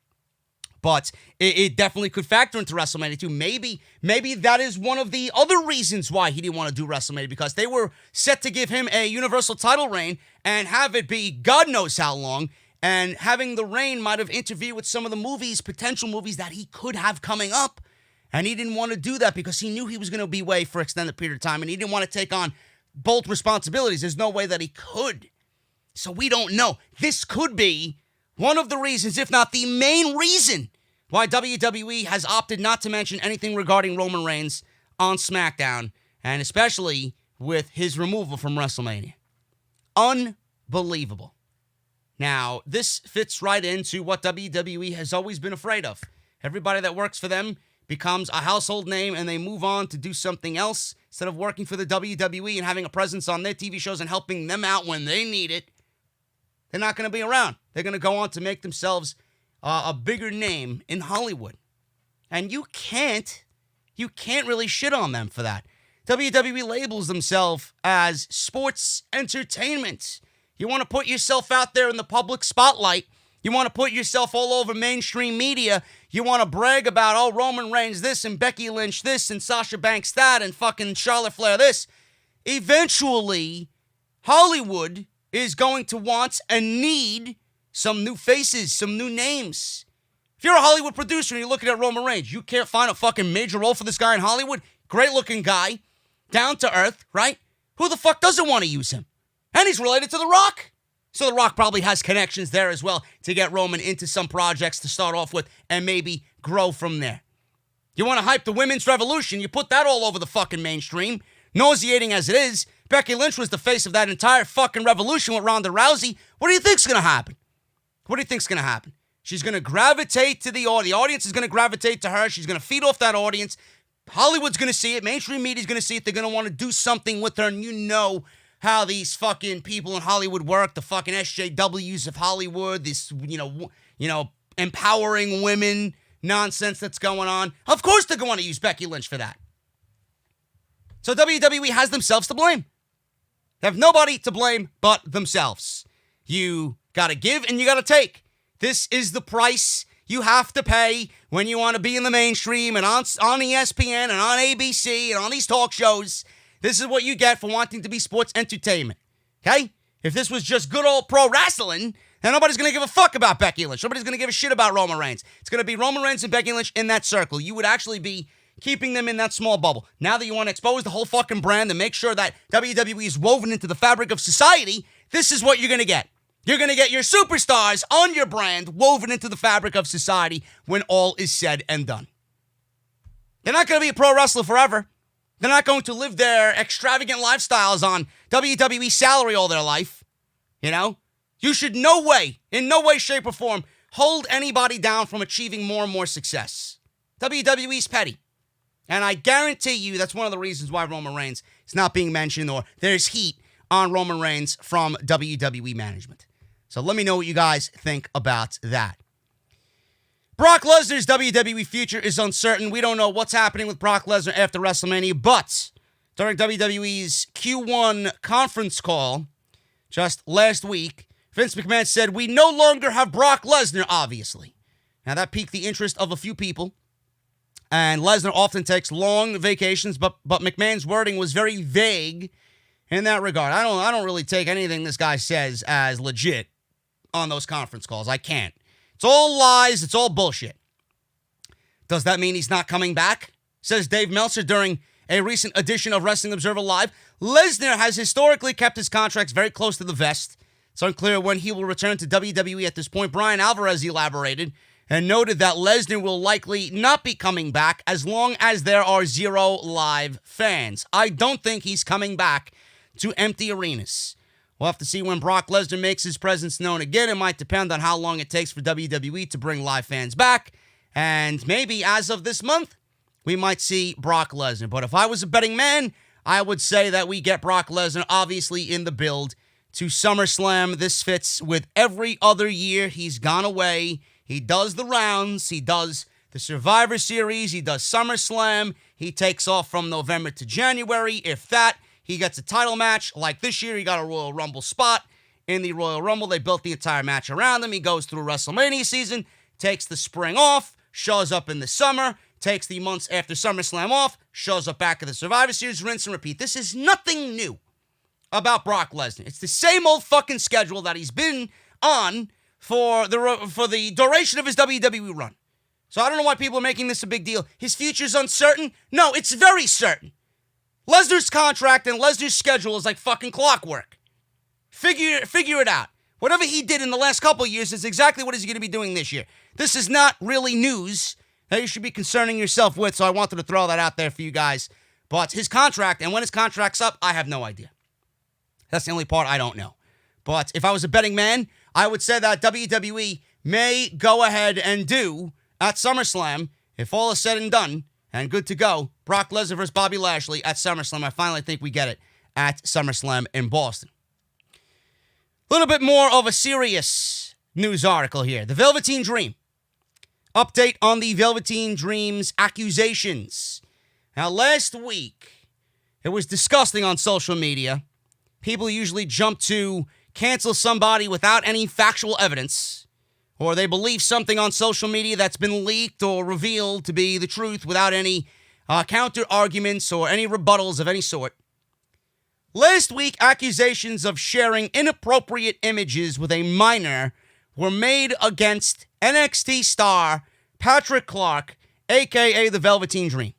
But it definitely could factor into WrestleMania too. Maybe that is one of the other reasons why he didn't want to do WrestleMania, because they were set to give him a Universal title reign and have it be God knows how long. And having the reign might have interfered with some of the movies, potential movies that he could have coming up. And he didn't want to do that because he knew he was going to be away for an extended period of time, and he didn't want to take on both responsibilities. There's no way that he could. So we don't know. This could be one of the reasons, if not the main reason, why WWE has opted not to mention anything regarding Roman Reigns on SmackDown, and especially with his removal from WrestleMania. Unbelievable. Now, this fits right into what WWE has always been afraid of. Everybody that works for them becomes a household name and they move on to do something else instead of working for the WWE and having a presence on their TV shows and helping them out when they need it. They're not going to be around. They're going to go on to make themselves a bigger name in Hollywood. And you can't really shit on them for that. WWE labels themselves as sports entertainment. You want to put yourself out there in the public spotlight. You want to put yourself all over mainstream media. You want to brag about, oh, Roman Reigns this and Becky Lynch this and Sasha Banks that and fucking Charlotte Flair this. Eventually, Hollywood is going to want and need some new faces, some new names. If you're a Hollywood producer and you're looking at Roman Reigns, you can't find a fucking major role for this guy in Hollywood? Great-looking guy, down to earth, right? Who the fuck doesn't want to use him? And he's related to The Rock. So The Rock probably has connections there as well to get Roman into some projects to start off with and maybe grow from there. You want to hype the women's revolution, you put that all over the fucking mainstream. Nauseating as it is, Becky Lynch was the face of that entire fucking revolution with Ronda Rousey. What do you think's going to happen? What do you think's going to happen? She's going to gravitate to the audience. The audience is going to gravitate to her. She's going to feed off that audience. Hollywood's going to see it. Mainstream media's going to see it. They're going to want to do something with her. And you know how these fucking people in Hollywood work. The fucking SJWs of Hollywood. This, empowering women nonsense that's going on. Of course they're going to use Becky Lynch for that. So WWE has themselves to blame. They have nobody to blame but themselves. You got to give and you got to take. This is the price you have to pay when you want to be in the mainstream and on ESPN and on ABC and on these talk shows. This is what you get for wanting to be sports entertainment. Okay? If this was just good old pro wrestling, then nobody's going to give a fuck about Becky Lynch. Nobody's going to give a shit about Roman Reigns. It's going to be Roman Reigns and Becky Lynch in that circle. You would actually be keeping them in that small bubble. Now that you want to expose the whole fucking brand and make sure that WWE is woven into the fabric of society, this is what you're going to get. You're going to get your superstars on your brand woven into the fabric of society when all is said and done. They're not going to be a pro wrestler forever. They're not going to live their extravagant lifestyles on WWE salary all their life. You know? You should in no way, shape, or form, hold anybody down from achieving more and more success. WWE's petty. And I guarantee you that's one of the reasons why Roman Reigns is not being mentioned or there's heat on Roman Reigns from WWE management. So let me know what you guys think about that. Brock Lesnar's WWE future is uncertain. We don't know what's happening with Brock Lesnar after WrestleMania, but during WWE's Q1 conference call just last week, Vince McMahon said, "We no longer have Brock Lesnar, obviously." Now that piqued the interest of a few people, and Lesnar often takes long vacations, but McMahon's wording was very vague in that regard. I don't really take anything this guy says as legit on those conference calls. I can't. It's all lies. It's all bullshit. Does that mean he's not coming back? Says Dave Meltzer during a recent edition of Wrestling Observer Live. Lesnar has historically kept his contracts very close to the vest. It's unclear when he will return to WWE at this point. Brian Alvarez elaborated and noted that Lesnar will likely not be coming back as long as there are 0 live fans. I don't think he's coming back to empty arenas. We'll have to see when Brock Lesnar makes his presence known again. It might depend on how long it takes for WWE to bring live fans back. And maybe as of this month, we might see Brock Lesnar. But if I was a betting man, I would say that we get Brock Lesnar obviously in the build to SummerSlam. This fits with every other year he's gone away. He does the rounds. He does the Survivor Series. He does SummerSlam. He takes off from November to January, if that. He gets a title match. Like this year, he got a Royal Rumble spot in the Royal Rumble. They built the entire match around him. He goes through WrestleMania season, takes the spring off, shows up in the summer, takes the months after SummerSlam off, shows up back at the Survivor Series, rinse and repeat. This is nothing new about Brock Lesnar. It's the same old fucking schedule that he's been on for the duration of his WWE run. So I don't know why people are making this a big deal. His future's uncertain? No, it's very certain. Lesnar's contract and Lesnar's schedule is like fucking clockwork. Figure it out. Whatever he did in the last couple of years is exactly what he's going to be doing this year. This is not really news that you should be concerning yourself with, so I wanted to throw that out there for you guys. But his contract, and when his contract's up, I have no idea. That's the only part I don't know. But if I was a betting man, I would say that WWE may go ahead and do at SummerSlam, if all is said and done, and good to go, Brock Lesnar versus Bobby Lashley at SummerSlam. I finally think we get it at SummerSlam in Boston. A little bit more of a serious news article here. The Velveteen Dream. Update on the Velveteen Dream's accusations. Now, last week, it was disgusting on social media. People usually jump to cancel somebody without any factual evidence, or they believe something on social media that's been leaked or revealed to be the truth without any counter arguments or any rebuttals of any sort. Last week, accusations of sharing inappropriate images with a minor were made against NXT star Patrick Clark, a.k.a. the Velveteen Dream.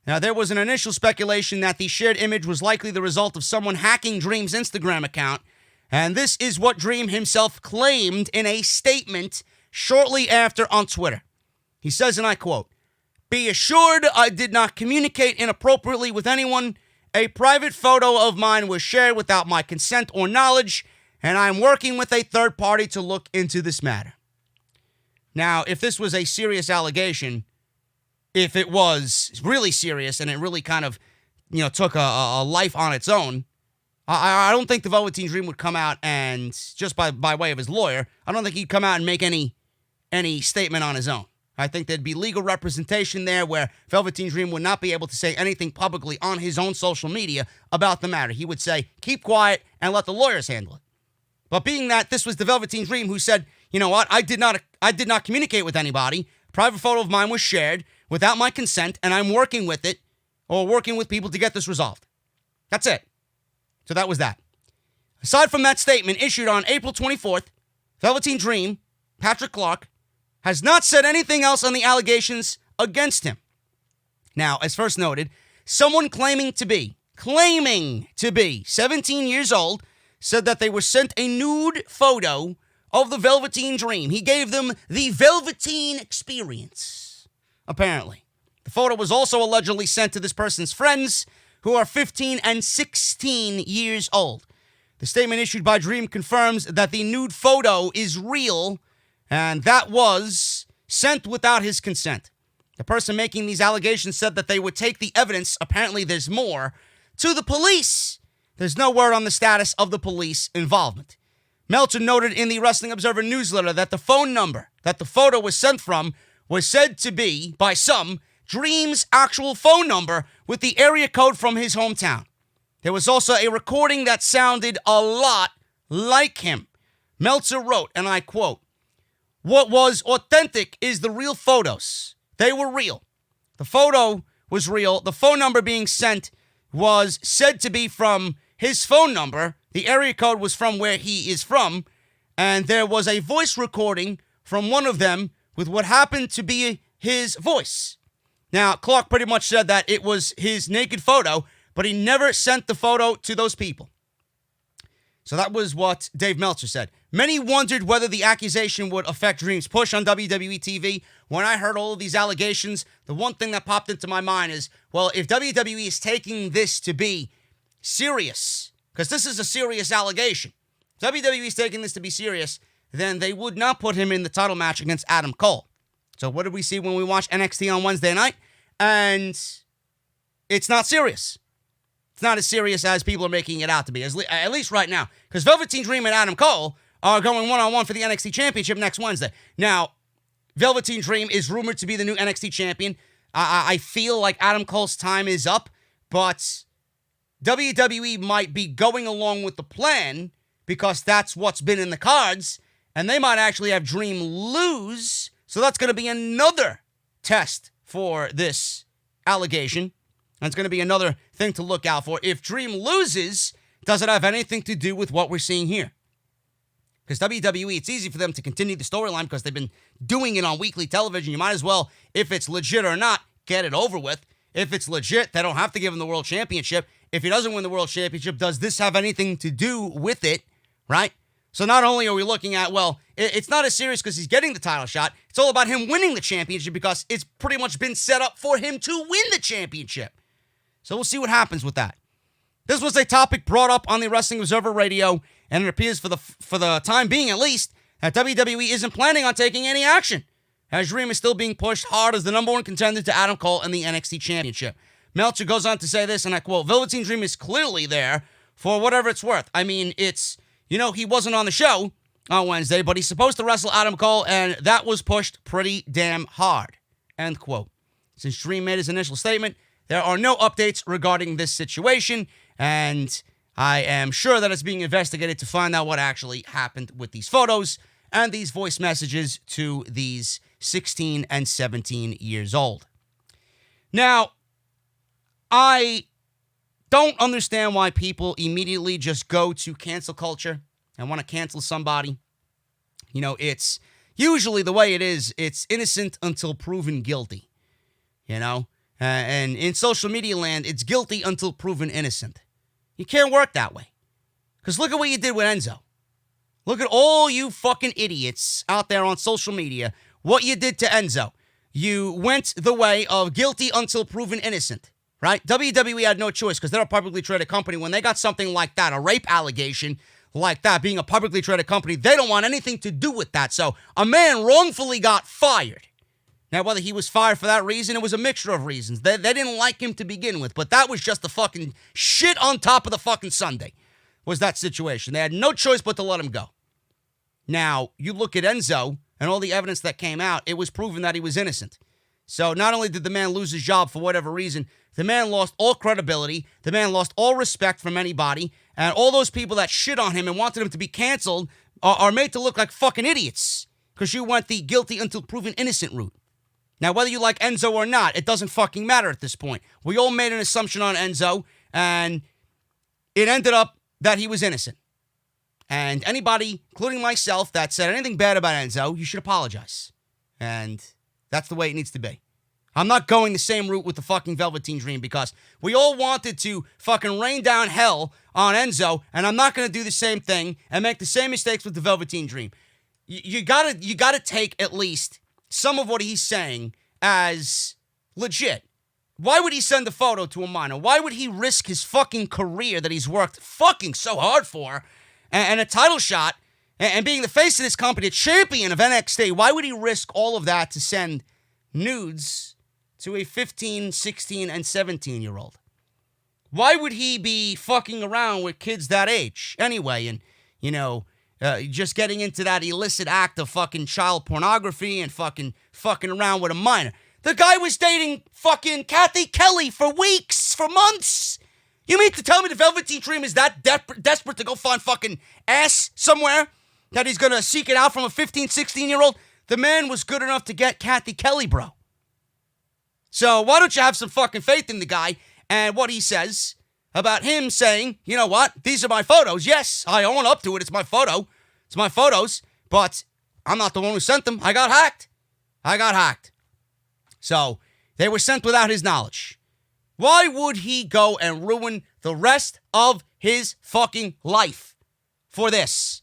Now, there was an initial speculation that the shared image was likely the result of someone hacking Dream's Instagram account, and this is what Dream himself claimed in a statement shortly after on Twitter. He says, and I quote, "Be assured I did not communicate inappropriately with anyone. A private photo of mine was shared without my consent or knowledge, and I'm working with a third party to look into this matter." Now, if this was a serious allegation, if it was really serious and it really kind of, took a life on its own, I don't think the Velveteen Dream would come out and, just by way of his lawyer, I don't think he'd come out and make any statement on his own. I think there'd be legal representation there where Velveteen Dream would not be able to say anything publicly on his own social media about the matter. He would say, keep quiet and let the lawyers handle it. But being that this was the Velveteen Dream who said, you know what, I did not communicate with anybody. A private photo of mine was shared without my consent, and I'm working with it, or working with people to get this resolved. That's it. So that was that. Aside from that statement issued on April 24th, Velveteen Dream, Patrick Clark, has not said anything else on the allegations against him. Now, as first noted, someone claiming to be 17 years old said that they were sent a nude photo of the Velveteen Dream. He gave them the Velveteen experience, apparently. The photo was also allegedly sent to this person's friends, who are 15 and 16 years old. The statement issued by Dream confirms that the nude photo is real, and that was sent without his consent. The person making these allegations said that they would take the evidence, apparently there's more, to the police. There's no word on the status of the police involvement. Meltzer noted in the Wrestling Observer newsletter that the phone number that the photo was sent from was said to be, by some, Dream's actual phone number with the area code from his hometown. There was also a recording that sounded a lot like him. Meltzer wrote, and I quote, "What was authentic is the real photos. They were real. The photo was real. The phone number being sent was said to be from his phone number. The area code was from where he is from. And there was a voice recording from one of them with what happened to be his voice." Now, Clark pretty much said that it was his naked photo, but he never sent the photo to those people. So that was what Dave Meltzer said. Many wondered whether the accusation would affect Dream's push on WWE TV. When I heard all of these allegations, the one thing that popped into my mind is, well, if WWE is taking this to be serious, because this is a serious allegation, if WWE is taking this to be serious, then they would not put him in the title match against Adam Cole. So what did we see when we watched NXT on Wednesday night? And it's not serious. It's not as serious as people are making it out to be, at least right now. Because Velveteen Dream and Adam Cole are going one-on-one for the NXT Championship next Wednesday. Now, Velveteen Dream is rumored to be the new NXT Champion. I feel like Adam Cole's time is up, but WWE might be going along with the plan because that's what's been in the cards, and they might actually have Dream lose. So that's going to be another test for this allegation. And it's going to be another thing to look out for. If Dream loses, does it have anything to do with what we're seeing here? Because WWE, it's easy for them to continue the storyline because they've been doing it on weekly television. You might as well, if it's legit or not, get it over with. If it's legit, they don't have to give him the World Championship. If he doesn't win the World Championship, does this have anything to do with it, right? So not only are we looking at, well, it's not as serious because he's getting the title shot. It's all about him winning the championship because it's pretty much been set up for him to win the championship. So we'll see what happens with that. This was a topic brought up on the Wrestling Observer Radio, and it appears for the time being at least, that WWE isn't planning on taking any action, as Dream is still being pushed hard as the number one contender to Adam Cole in the NXT Championship. Meltzer goes on to say this, and I quote, "Velveteen Dream is clearly there for whatever it's worth. I mean, it's, he wasn't on the show on Wednesday, but he's supposed to wrestle Adam Cole, and that was pushed pretty damn hard." End quote. Since Dream made his initial statement, there are no updates regarding this situation, and I am sure that it's being investigated to find out what actually happened with these photos and these voice messages to these 16 and 17 years old. Now, I don't understand why people immediately just go to cancel culture and want to cancel somebody. It's, Usually the way it is, it's innocent until proven guilty, you know? And in social media land, it's guilty until proven innocent. You can't work that way. Because look at what you did with Enzo. Look at all you fucking idiots out there on social media, what you did to Enzo. You went the way of guilty until proven innocent, right? WWE had no choice because they're a publicly traded company. When they got something like that, a rape allegation like that, being a publicly traded company, they don't want anything to do with that. So a man wrongfully got fired. Now, whether he was fired for that reason, it was a mixture of reasons. They didn't like him to begin with, but that was just the fucking shit on top of the fucking sundae, was that situation. They had no choice but to let him go. Now, you look at Enzo and all the evidence that came out, it was proven that he was innocent. So not only did the man lose his job for whatever reason, the man lost all credibility, the man lost all respect from anybody, and all those people that shit on him and wanted him to be canceled are made to look like fucking idiots because you went the guilty until proven innocent route. Now, whether you like Enzo or not, it doesn't fucking matter at this point. We all made an assumption on Enzo, and it ended up that he was innocent. And anybody, including myself, that said anything bad about Enzo, you should apologize. And that's the way it needs to be. I'm not going the same route with the fucking Velveteen Dream because we all wanted to fucking rain down hell on Enzo, and I'm not going to do the same thing and make the same mistakes with the Velveteen Dream. You gotta take at least some of what he's saying as legit. Why would he send a photo to a minor? Why would he risk his fucking career that he's worked fucking so hard for and a title shot and being the face of this company, a champion of NXT? Why would he risk all of that to send nudes to a 15, 16, and 17-year-old? Why would he be fucking around with kids that age anyway and, just getting into that illicit act of fucking child pornography and fucking around with a minor? The guy was dating fucking Kathy Kelly for weeks, for months. You mean to tell me the Velveteen Dream is that desperate to go find fucking ass somewhere that he's gonna seek it out from a 15, 16-year-old? The man was good enough to get Kathy Kelly, bro. So why don't you have some fucking faith in the guy and what he says about him saying, you know what, these are my photos. Yes, I own up to it. It's my photo. It's my photos, but I'm not the one who sent them. I got hacked. So they were sent without his knowledge. Why would he go and ruin the rest of his fucking life for this?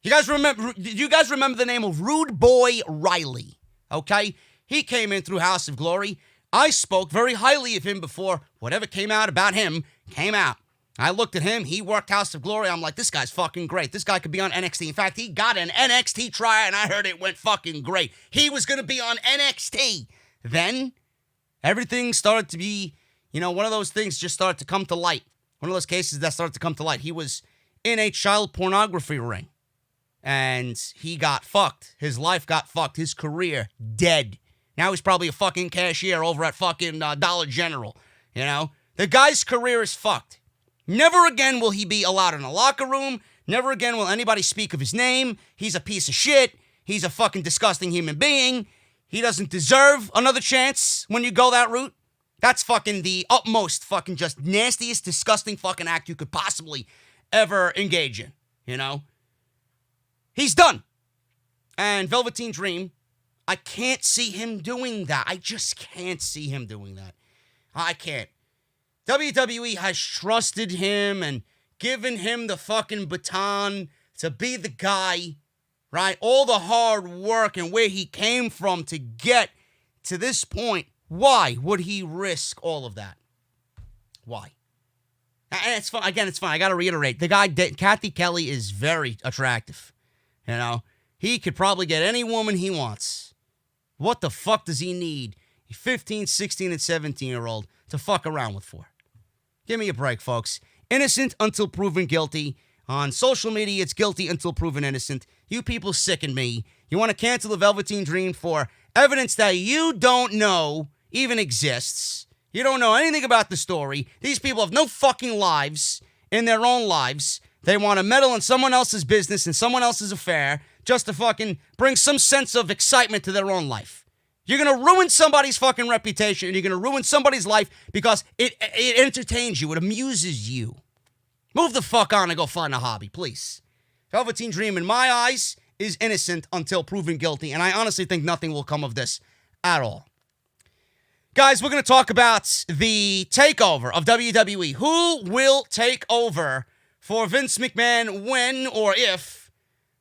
You guys remember the name of Rude Boy Riley? Okay? He came in through House of Glory. I spoke very highly of him before whatever came out about him came out. I looked at him. He worked House of Glory. I'm like, this guy's fucking great. This guy could be on NXT. In fact, he got an NXT tryout, and I heard it went fucking great. He was going to be on NXT. Then everything started to be, one of those things just started to come to light. One of those cases that started to come to light. He was in a child pornography ring, and he got fucked. His life got fucked. His career dead. Now he's probably a fucking cashier over at fucking Dollar General, The guy's career is fucked. Never again will he be allowed in a locker room. Never again will anybody speak of his name. He's a piece of shit. He's a fucking disgusting human being. He doesn't deserve another chance when you go that route. That's fucking the utmost fucking just nastiest, disgusting fucking act you could possibly ever engage in, He's done. And Velveteen Dream, I can't see him doing that. I just can't see him doing that. I can't. WWE has trusted him and given him the fucking baton to be the guy, right? All the hard work and where he came from to get to this point. Why would he risk all of that? Why? And it's fun. Again, it's fun. I got to reiterate. The guy, Kathy Kelly, is very attractive. He could probably get any woman he wants. What the fuck does he need a 15, 16, and 17-year-old to fuck around with for? Give me a break, folks. Innocent until proven guilty. On social media, it's guilty until proven innocent. You people sicken me. You want to cancel the Velveteen Dream for evidence that you don't know even exists. You don't know anything about the story. These people have no fucking lives in their own lives. They want to meddle in someone else's business and someone else's affair just to fucking bring some sense of excitement to their own life. You're going to ruin somebody's fucking reputation and you're going to ruin somebody's life because it entertains you. It amuses you. Move the fuck on and go find a hobby, please. Velveteen Dream, in my eyes, is innocent until proven guilty, and I honestly think nothing will come of this at all. Guys, we're going to talk about the takeover of WWE. Who will take over for Vince McMahon when or if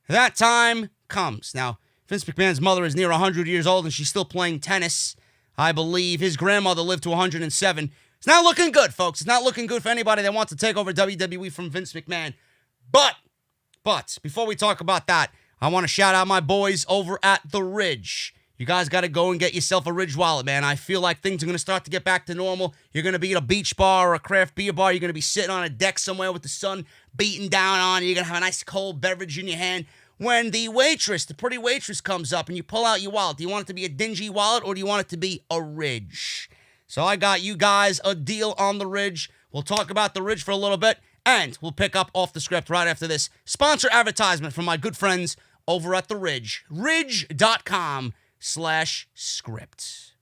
that time comes? Now, Vince McMahon's mother is near 100 years old, and she's still playing tennis. I believe his grandmother lived to 107. It's not looking good, folks. It's not looking good for anybody that wants to take over WWE from Vince McMahon. But, before we talk about that, I want to shout out my boys over at The Ridge. You guys got to go and get yourself a Ridge wallet, man. I feel like things are going to start to get back to normal. You're going to be at a beach bar or a craft beer bar. You're going to be sitting on a deck somewhere with the sun beating down on you. You're going to have a nice cold beverage in your hand. When the pretty waitress comes up and you pull out your wallet, do you want it to be a dingy wallet or do you want it to be a Ridge? So I got you guys a deal on The Ridge. We'll talk about The Ridge for a little bit, and we'll pick up off the script right after this sponsor advertisement from my good friends over at The Ridge. Ridge.com/script.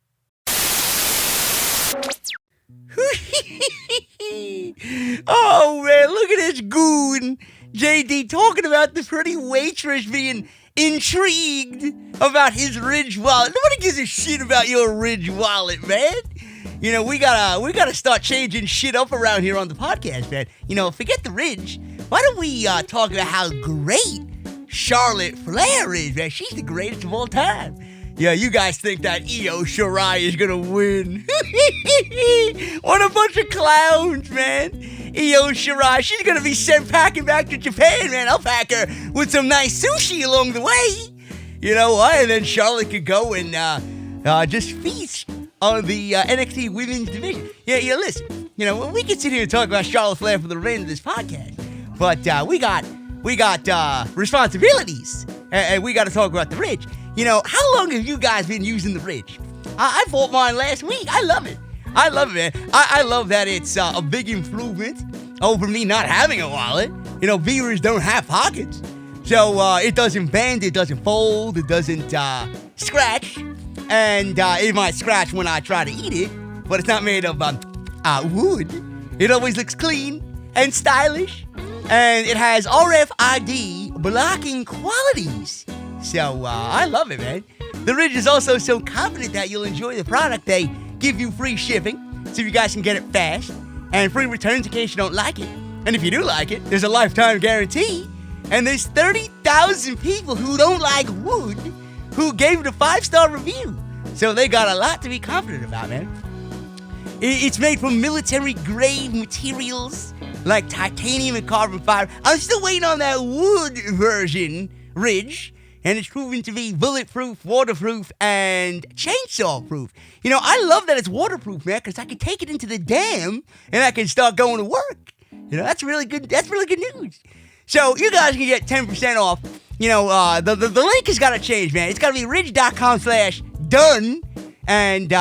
Oh, man, look at this goon, JD, talking about the pretty waitress being intrigued about his Ridge wallet. Nobody gives a shit about your Ridge wallet, man. You know, we gotta start changing shit up around here on the podcast, man. You know, forget the Ridge. Why don't we talk about how great Charlotte Flair is, man? She's the greatest of all time. Yeah, you guys think that Io Shirai is gonna win. What a bunch of clowns, man. Io Shirai, she's gonna be sent packing back to Japan, man. I'll pack her with some nice sushi along the way. You know what? And then Charlotte could go and just feast on the NXT Women's Division. Yeah, listen. You know, we can sit here and talk about Charlotte Flair for the remainder of this podcast, but we got responsibilities, and we got to talk about the Ridge. You know, how long have you guys been using the Ridge? I bought mine last week. I love it. Man. I love that it's a big improvement over me not having a wallet. You know, beavers don't have pockets. So it doesn't bend, it doesn't fold, it doesn't scratch. And it might scratch when I try to eat it, but it's not made of wood. It always looks clean and stylish. And it has RFID blocking qualities. So I love it, man. The Ridge is also so confident that you'll enjoy the product. They give you free shipping, so you guys can get it fast, and free returns in case you don't like it. And if you do like it, there's a lifetime guarantee. And there's 30,000 people who don't like wood who gave it a 5-star review. So they got a lot to be confident about, man. It's made from military-grade materials like titanium and carbon fiber. I'm still waiting on that wood version, Ridge. And it's proven to be bulletproof, waterproof, and chainsaw-proof. You know, I love that it's waterproof, man, because I can take it into the dam and I can start going to work. You know, that's really good news. So you guys can get 10% off. You know, the link has got to change, man. It's got to be ridge.com/done. And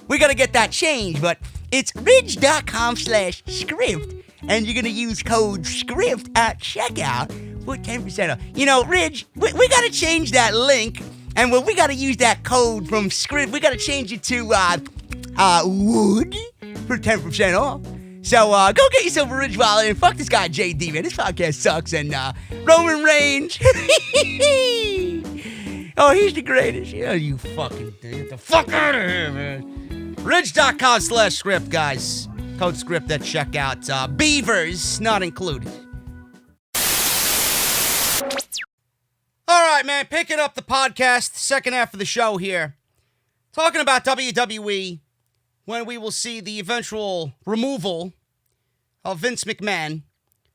we got to get that changed. But it's ridge.com/script. And you're going to use code SCRIPT at checkout for 10% off. You know, Ridge, we got to change that link. And we got to use that code from script. We got to change it to wood for 10% off. So go get yourself a Ridge wallet and fuck this guy JD, man. This podcast sucks. And Roman Reigns. Oh, he's the greatest. Yeah, you fucking get the fuck out of here, man. Ridge.com/script, guys. Code SCRIPT at checkout. Beavers not included. All right, man. Picking up the podcast, second half of the show here. Talking about WWE, when we will see the eventual removal of Vince McMahon.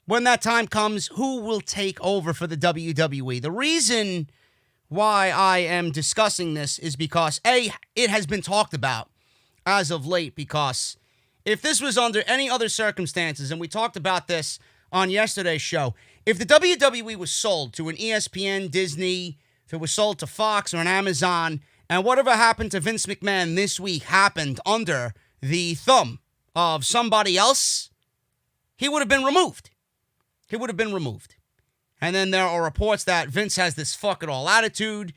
When that time comes, who will take over for the WWE? The reason why I am discussing this is because, A, it has been talked about as of late, because if this was under any other circumstances, and we talked about this on yesterday's show, if the WWE was sold to an ESPN, Disney, if it was sold to Fox or an Amazon, and whatever happened to Vince McMahon this week happened under the thumb of somebody else, he would have been removed. And then there are reports that Vince has this fuck it all attitude.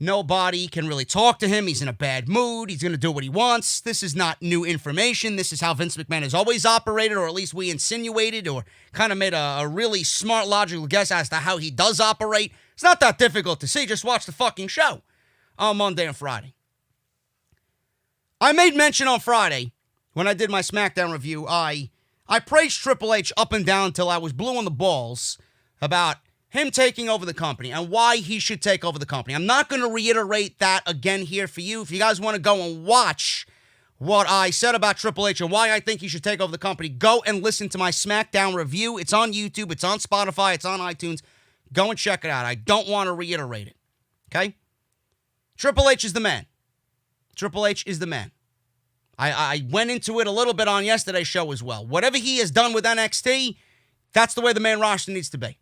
Nobody can really talk to him. He's in a bad mood. He's going to do what he wants. This is not new information. This is how Vince McMahon has always operated, or at least we insinuated or kind of made a really smart, logical guess as to how he does operate. It's not that difficult to see. Just watch the fucking show on Monday and Friday. I made mention on Friday when I did my SmackDown review. I praised Triple H up and down till I was blue on the balls about him taking over the company and why he should take over the company. I'm not going to reiterate that again here for you. If you guys want to go and watch what I said about Triple H and why I think he should take over the company, go and listen to my SmackDown review. It's on YouTube, it's on Spotify, it's on iTunes. Go and check it out. I don't want to reiterate it. Okay? Triple H is the man. Triple H is the man. I went into it a little bit on yesterday's show as well. Whatever he has done with NXT, that's the way the main roster needs to be.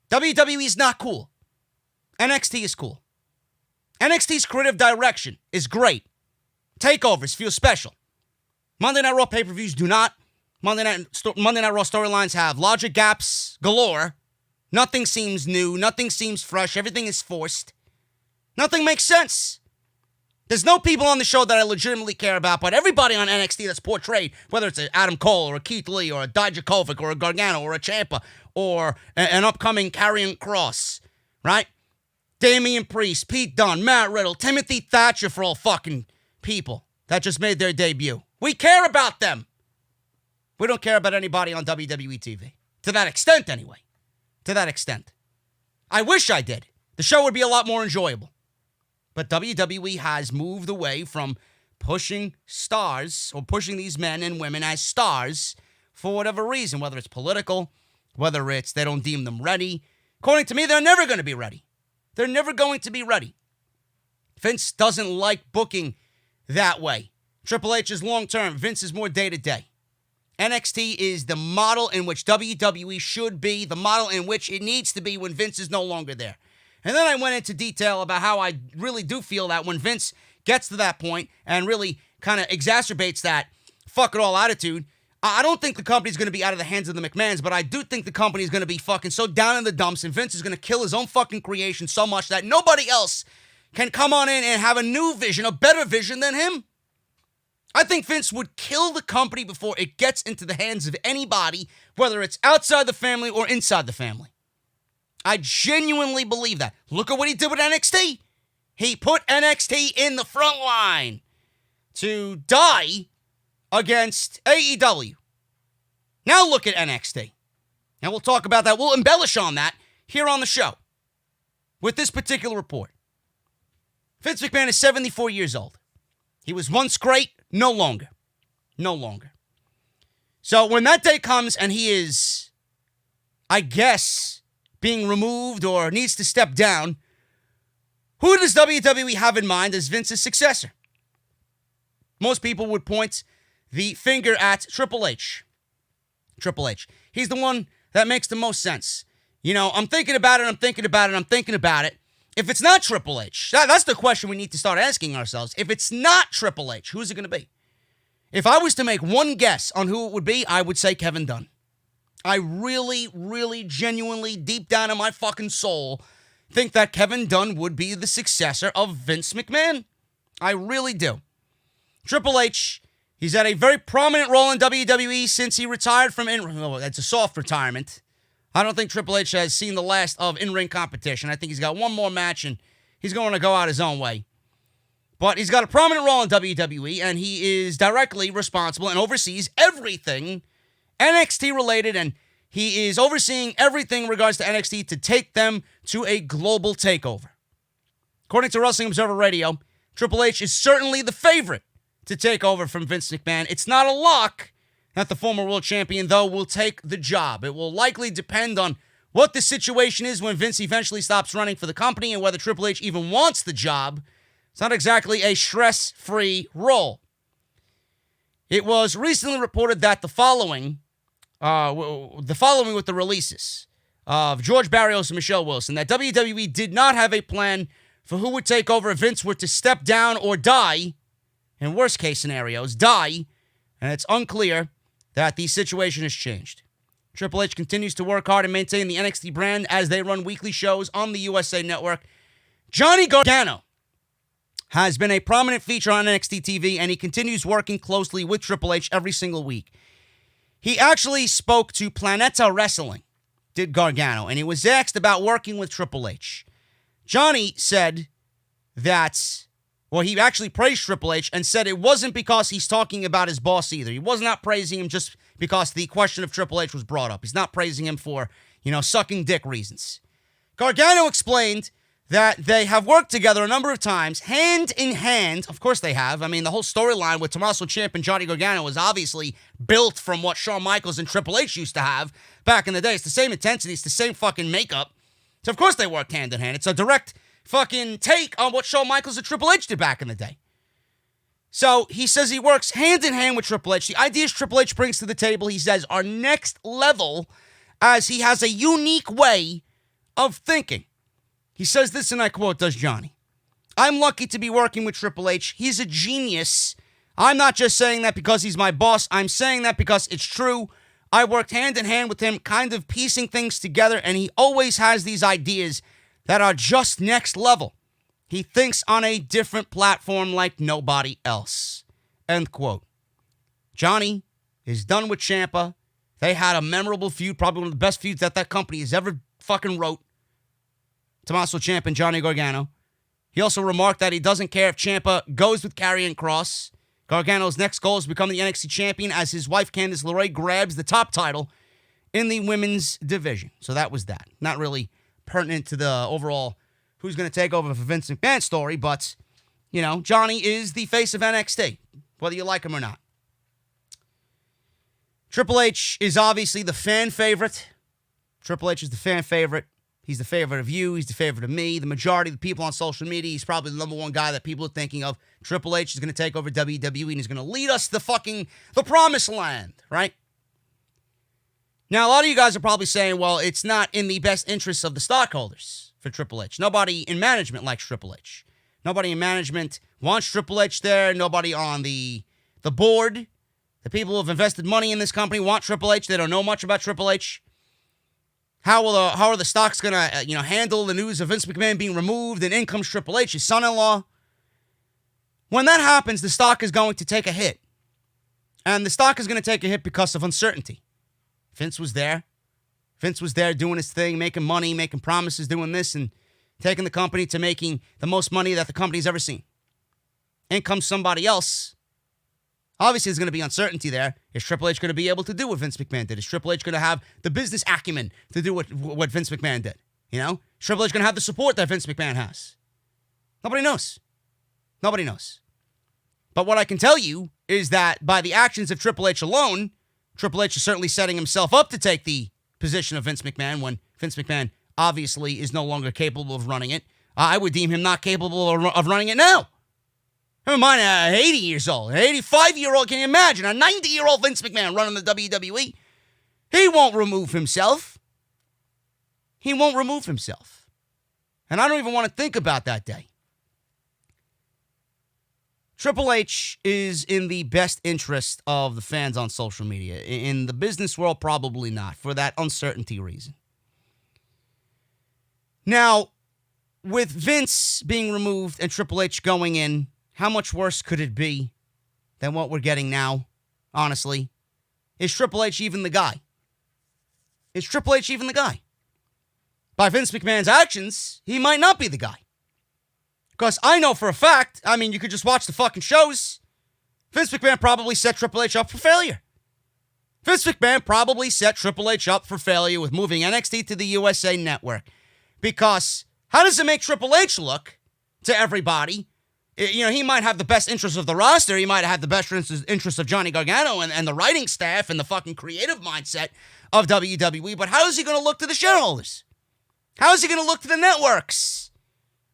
WWE is not cool. NXT is cool. NXT's creative direction is great. Takeovers feel special. Monday Night Raw pay-per-views do not. Monday Night Raw storylines have logic gaps galore. Nothing seems new. Nothing seems fresh. Everything is forced. Nothing makes sense. There's no people on the show that I legitimately care about, but everybody on NXT that's portrayed, whether it's an Adam Cole or a Keith Lee or a Dijakovic or a Gargano or a Ciampa or an upcoming Karrion Kross, right? Damian Priest, Pete Dunne, Matt Riddle, Timothy Thatcher, for all fucking people that just made their debut. We care about them. We don't care about anybody on WWE TV. To that extent, anyway. To that extent. I wish I did. The show would be a lot more enjoyable. But WWE has moved away from pushing stars or pushing these men and women as stars for whatever reason, whether it's political, whether it's they don't deem them ready. According to me, they're never going to be ready. They're never going to be ready. Vince doesn't like booking that way. Triple H is long-term. Vince is more day-to-day. NXT is the model in which WWE should be, the model in which it needs to be when Vince is no longer there. And then I went into detail about how I really do feel that when Vince gets to that point and really kind of exacerbates that fuck it all attitude, I don't think the company's going to be out of the hands of the McMahons, but I do think the company's going to be fucking so down in the dumps and Vince is going to kill his own fucking creation so much that nobody else can come on in and have a new vision, a better vision than him. I think Vince would kill the company before it gets into the hands of anybody, whether it's outside the family or inside the family. I genuinely believe that. Look at what he did with NXT. He put NXT in the front line to die against AEW. Now look at NXT. And we'll talk about that. We'll embellish on that here on the show with this particular report. Vince McMahon is 74 years old. He was once great, no longer. No longer. So when that day comes and he is, I guess, being removed or needs to step down, who does WWE have in mind as Vince's successor? Most people would point the finger at Triple H. Triple H. He's the one that makes the most sense. You know, I'm thinking about it. If it's not Triple H, that's the question we need to start asking ourselves. If it's not Triple H, who's it going to be? If I was to make one guess on who it would be, I would say Kevin Dunn. I really, really, genuinely, deep down in my fucking soul, think that Kevin Dunn would be the successor of Vince McMahon. I really do. Triple H, he's had a very prominent role in WWE since he retired from that's a soft retirement. I don't think Triple H has seen the last of in-ring competition. I think he's got one more match and he's going to go out his own way. But he's got a prominent role in WWE and he is directly responsible and oversees everything NXT related, and he is overseeing everything in regards to NXT to take them to a global takeover. According to Wrestling Observer Radio, Triple H is certainly the favorite to take over from Vince McMahon. It's not a lock that the former world champion, though, will take the job. It will likely depend on what the situation is when Vince eventually stops running for the company and whether Triple H even wants the job. It's not exactly a stress-free role. It was recently reported that the following with the releases of George Barrios and Michelle Wilson, that WWE did not have a plan for who would take over if Vince were to step down or die, in worst case scenarios, die, and it's unclear that the situation has changed. Triple H continues to work hard and maintain the NXT brand as they run weekly shows on the USA Network, Johnny Gargano has been a prominent feature on NXT TV, and he continues working closely with Triple H every single week. He actually spoke to Planeta Wrestling, did Gargano, and he was asked about working with Triple H. Johnny said that, well, he actually praised Triple H and said it wasn't because he's talking about his boss either. He was not praising him just because the question of Triple H was brought up. He's not praising him for, sucking dick reasons. Gargano explained that they have worked together a number of times, hand in hand. Of course they have. I mean, the whole storyline with Tommaso Ciampa and Johnny Gargano was obviously built from what Shawn Michaels and Triple H used to have back in the day. It's the same intensity. It's the same fucking makeup. So, of course, they worked hand in hand. It's a direct fucking take on what Shawn Michaels and Triple H did back in the day. So, he says he works hand in hand with Triple H. The ideas Triple H brings to the table, he says, are next level, as he has a unique way of thinking. He says this, and I quote, does Johnny. I'm lucky to be working with Triple H. He's a genius. I'm not just saying that because he's my boss. I'm saying that because it's true. I worked hand in hand with him, kind of piecing things together, and he always has these ideas that are just next level. He thinks on a different platform like nobody else. End quote. Johnny is done with Ciampa. They had a memorable feud, probably one of the best feuds that company has ever fucking wrote. Tommaso Ciampa and Johnny Gargano. He also remarked that he doesn't care if Ciampa goes with Karrion Kross. Gargano's next goal is to become the NXT champion as his wife Candice LeRae grabs the top title in the women's division. So that was that. Not really pertinent to the overall who's going to take over for Vince McMahon story, but, Johnny is the face of NXT, whether you like him or not. Triple H is obviously the fan favorite. Triple H is the fan favorite. He's the favorite of you. He's the favorite of me. The majority of the people on social media, he's probably the number one guy that people are thinking of. Triple H is going to take over WWE and he's going to lead us to the promised land, right? Now, a lot of you guys are probably saying, well, it's not in the best interests of the stockholders for Triple H. Nobody in management likes Triple H. Nobody in management wants Triple H there. Nobody on the board, the people who have invested money in this company want Triple H. They don't know much about Triple H. How are the stocks going to, handle the news of Vince McMahon being removed and in comes Triple H, his son-in-law? When that happens, the stock is going to take a hit. And the stock is going to take a hit because of uncertainty. Vince was there. Vince was there doing his thing, making money, making promises, doing this, and taking the company to making the most money that the company's ever seen. In comes somebody else. Obviously, there's going to be uncertainty there. Is Triple H going to be able to do what Vince McMahon did? Is Triple H going to have the business acumen to do what Vince McMahon did? Is Triple H going to have the support that Vince McMahon has? Nobody knows. Nobody knows. But what I can tell you is that by the actions of Triple H alone, Triple H is certainly setting himself up to take the position of Vince McMahon when Vince McMahon obviously is no longer capable of running it. I would deem him not capable of running it now. Never mind, 80 years old, an 85-year-old, can you imagine? A 90-year-old Vince McMahon running the WWE. He won't remove himself. He won't remove himself. And I don't even want to think about that day. Triple H is in the best interest of the fans on social media. In the business world, probably not, for that uncertainty reason. Now, with Vince being removed and Triple H going in, how much worse could it be than what we're getting now, honestly? Is Triple H even the guy? Is Triple H even the guy? By Vince McMahon's actions, he might not be the guy. Because I know for a fact, you could just watch the fucking shows. Vince McMahon probably set Triple H up for failure. Vince McMahon probably set Triple H up for failure with moving NXT to the USA Network. Because how does it make Triple H look to everybody? He might have the best interests of the roster. He might have the best interests of Johnny Gargano and the writing staff and the fucking creative mindset of WWE. But how is he going to look to the shareholders? How is he going to look to the networks?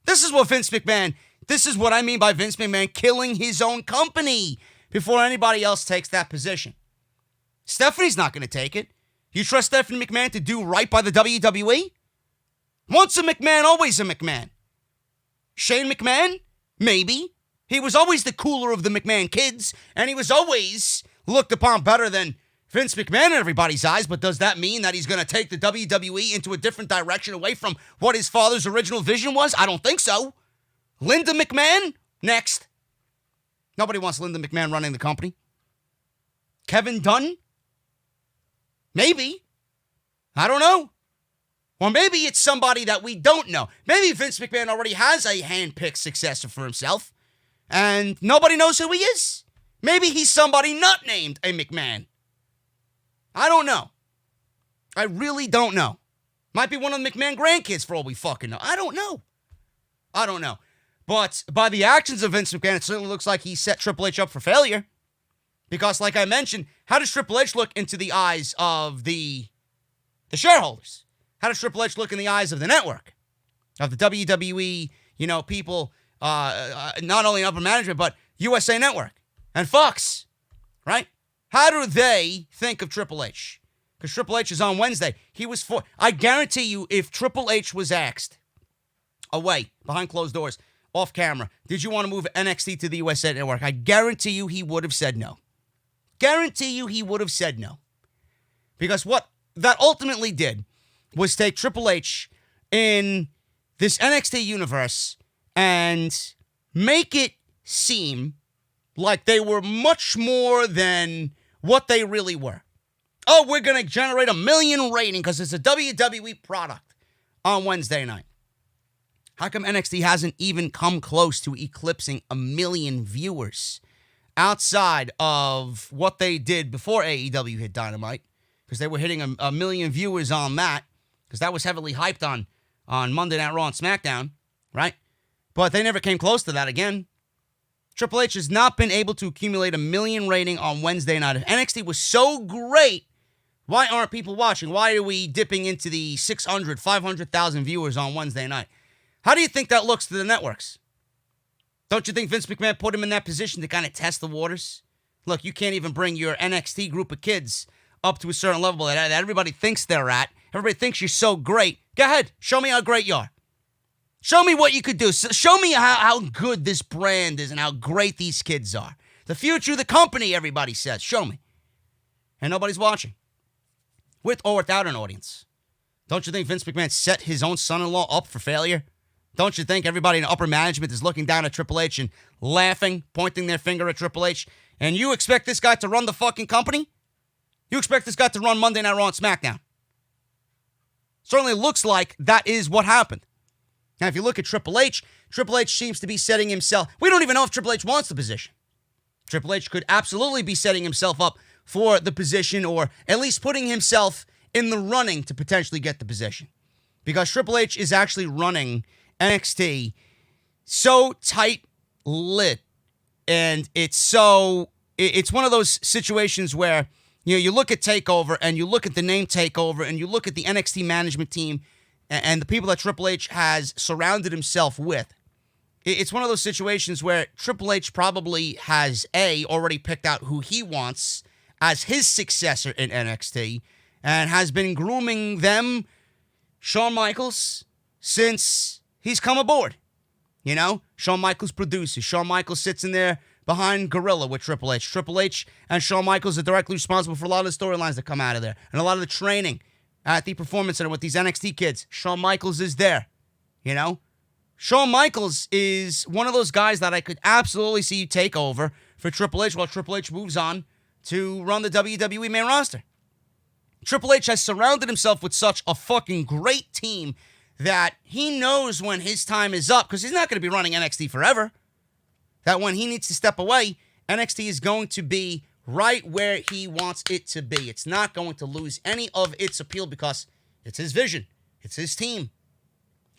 This is what I mean by Vince McMahon killing his own company before anybody else takes that position. Stephanie's not going to take it. You trust Stephanie McMahon to do right by the WWE? Once a McMahon, always a McMahon. Shane McMahon? Maybe. He was always the cooler of the McMahon kids, and he was always looked upon better than Vince McMahon in everybody's eyes, but does that mean that he's going to take the WWE into a different direction away from what his father's original vision was? I don't think so. Linda McMahon? Next. Nobody wants Linda McMahon running the company. Kevin Dunn? Maybe. I don't know. Or maybe it's somebody that we don't know. Maybe Vince McMahon already has a hand-picked successor for himself, and nobody knows who he is. Maybe he's somebody not named a McMahon. I don't know. I really don't know. Might be one of the McMahon grandkids for all we fucking know. I don't know. But by the actions of Vince McMahon, it certainly looks like he set Triple H up for failure. Because like I mentioned, how does Triple H look into the eyes of the shareholders? How does Triple H look in the eyes of the network? Of the WWE, people, not only upper management, but USA Network and Fox, right? How do they think of Triple H? Because Triple H is on Wednesday. I guarantee you, if Triple H was asked away, behind closed doors, off camera, did you want to move NXT to the USA Network? I guarantee you he would have said no. Guarantee you he would have said no. Because what that ultimately did was take Triple H in this NXT universe and make it seem like they were much more than what they really were. Oh, we're going to generate 1 million rating because it's a WWE product on Wednesday night. How come NXT hasn't even come close to eclipsing 1 million viewers outside of what they did before AEW hit Dynamite? Because they were hitting 1 million viewers on that, because that was heavily hyped on Monday Night Raw and SmackDown, right? But they never came close to that again. Triple H has not been able to accumulate 1 million rating on Wednesday night. If NXT was so great, why aren't people watching? Why are we dipping into the 600, 500,000 viewers on Wednesday night? How do you think that looks to the networks? Don't you think Vince McMahon put him in that position to kind of test the waters? Look, you can't even bring your NXT group of kids up to a certain level that everybody thinks they're at. Everybody thinks you're so great. Go ahead. Show me how great you are. Show me what you could do. Show me how good this brand is and how great these kids are. The future of the company, everybody says. Show me. And nobody's watching. With or without an audience. Don't you think Vince McMahon set his own son-in-law up for failure? Don't you think everybody in upper management is looking down at Triple H and laughing, pointing their finger at Triple H? And you expect this guy to run the fucking company? You expect this guy to run Monday Night Raw and SmackDown? Certainly looks like that is what happened. Now, if you look at Triple H seems to be setting himself... We don't even know if Triple H wants the position. Triple H could absolutely be setting himself up for the position, or at least putting himself in the running to potentially get the position. Because Triple H is actually running NXT so tight-lit, and it's one of those situations where, you look at TakeOver, and you look at the name TakeOver, and you look at the NXT management team and the people that Triple H has surrounded himself with. It's one of those situations where Triple H probably has, already picked out who he wants as his successor in NXT, and has been grooming them, Shawn Michaels, since he's come aboard. Shawn Michaels produces. Shawn Michaels sits in there behind Gorilla with Triple H. Triple H and Shawn Michaels are directly responsible for a lot of the storylines that come out of there, and a lot of the training at the Performance Center with these NXT kids. Shawn Michaels is there, Shawn Michaels is one of those guys that I could absolutely see you take over for Triple H while Triple H moves on to run the WWE main roster. Triple H has surrounded himself with such a fucking great team that he knows when his time is up, because he's not going to be running NXT forever, that when he needs to step away, NXT is going to be right where he wants it to be. It's not going to lose any of its appeal because it's his vision. It's his team.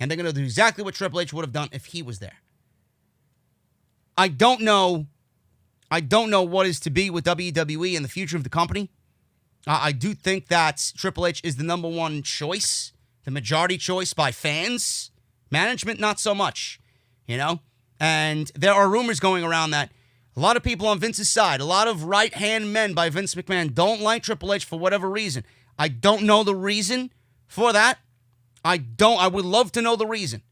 And they're going to do exactly what Triple H would have done if he was there. I don't know what is to be with WWE and the future of the company. I do think that Triple H is the number one choice, the majority choice by fans. Management, not so much, And there are rumors going around that a lot of people on Vince's side, a lot of right-hand men by Vince McMahon don't like Triple H for whatever reason. I don't know the reason for that. I would love to know the reason.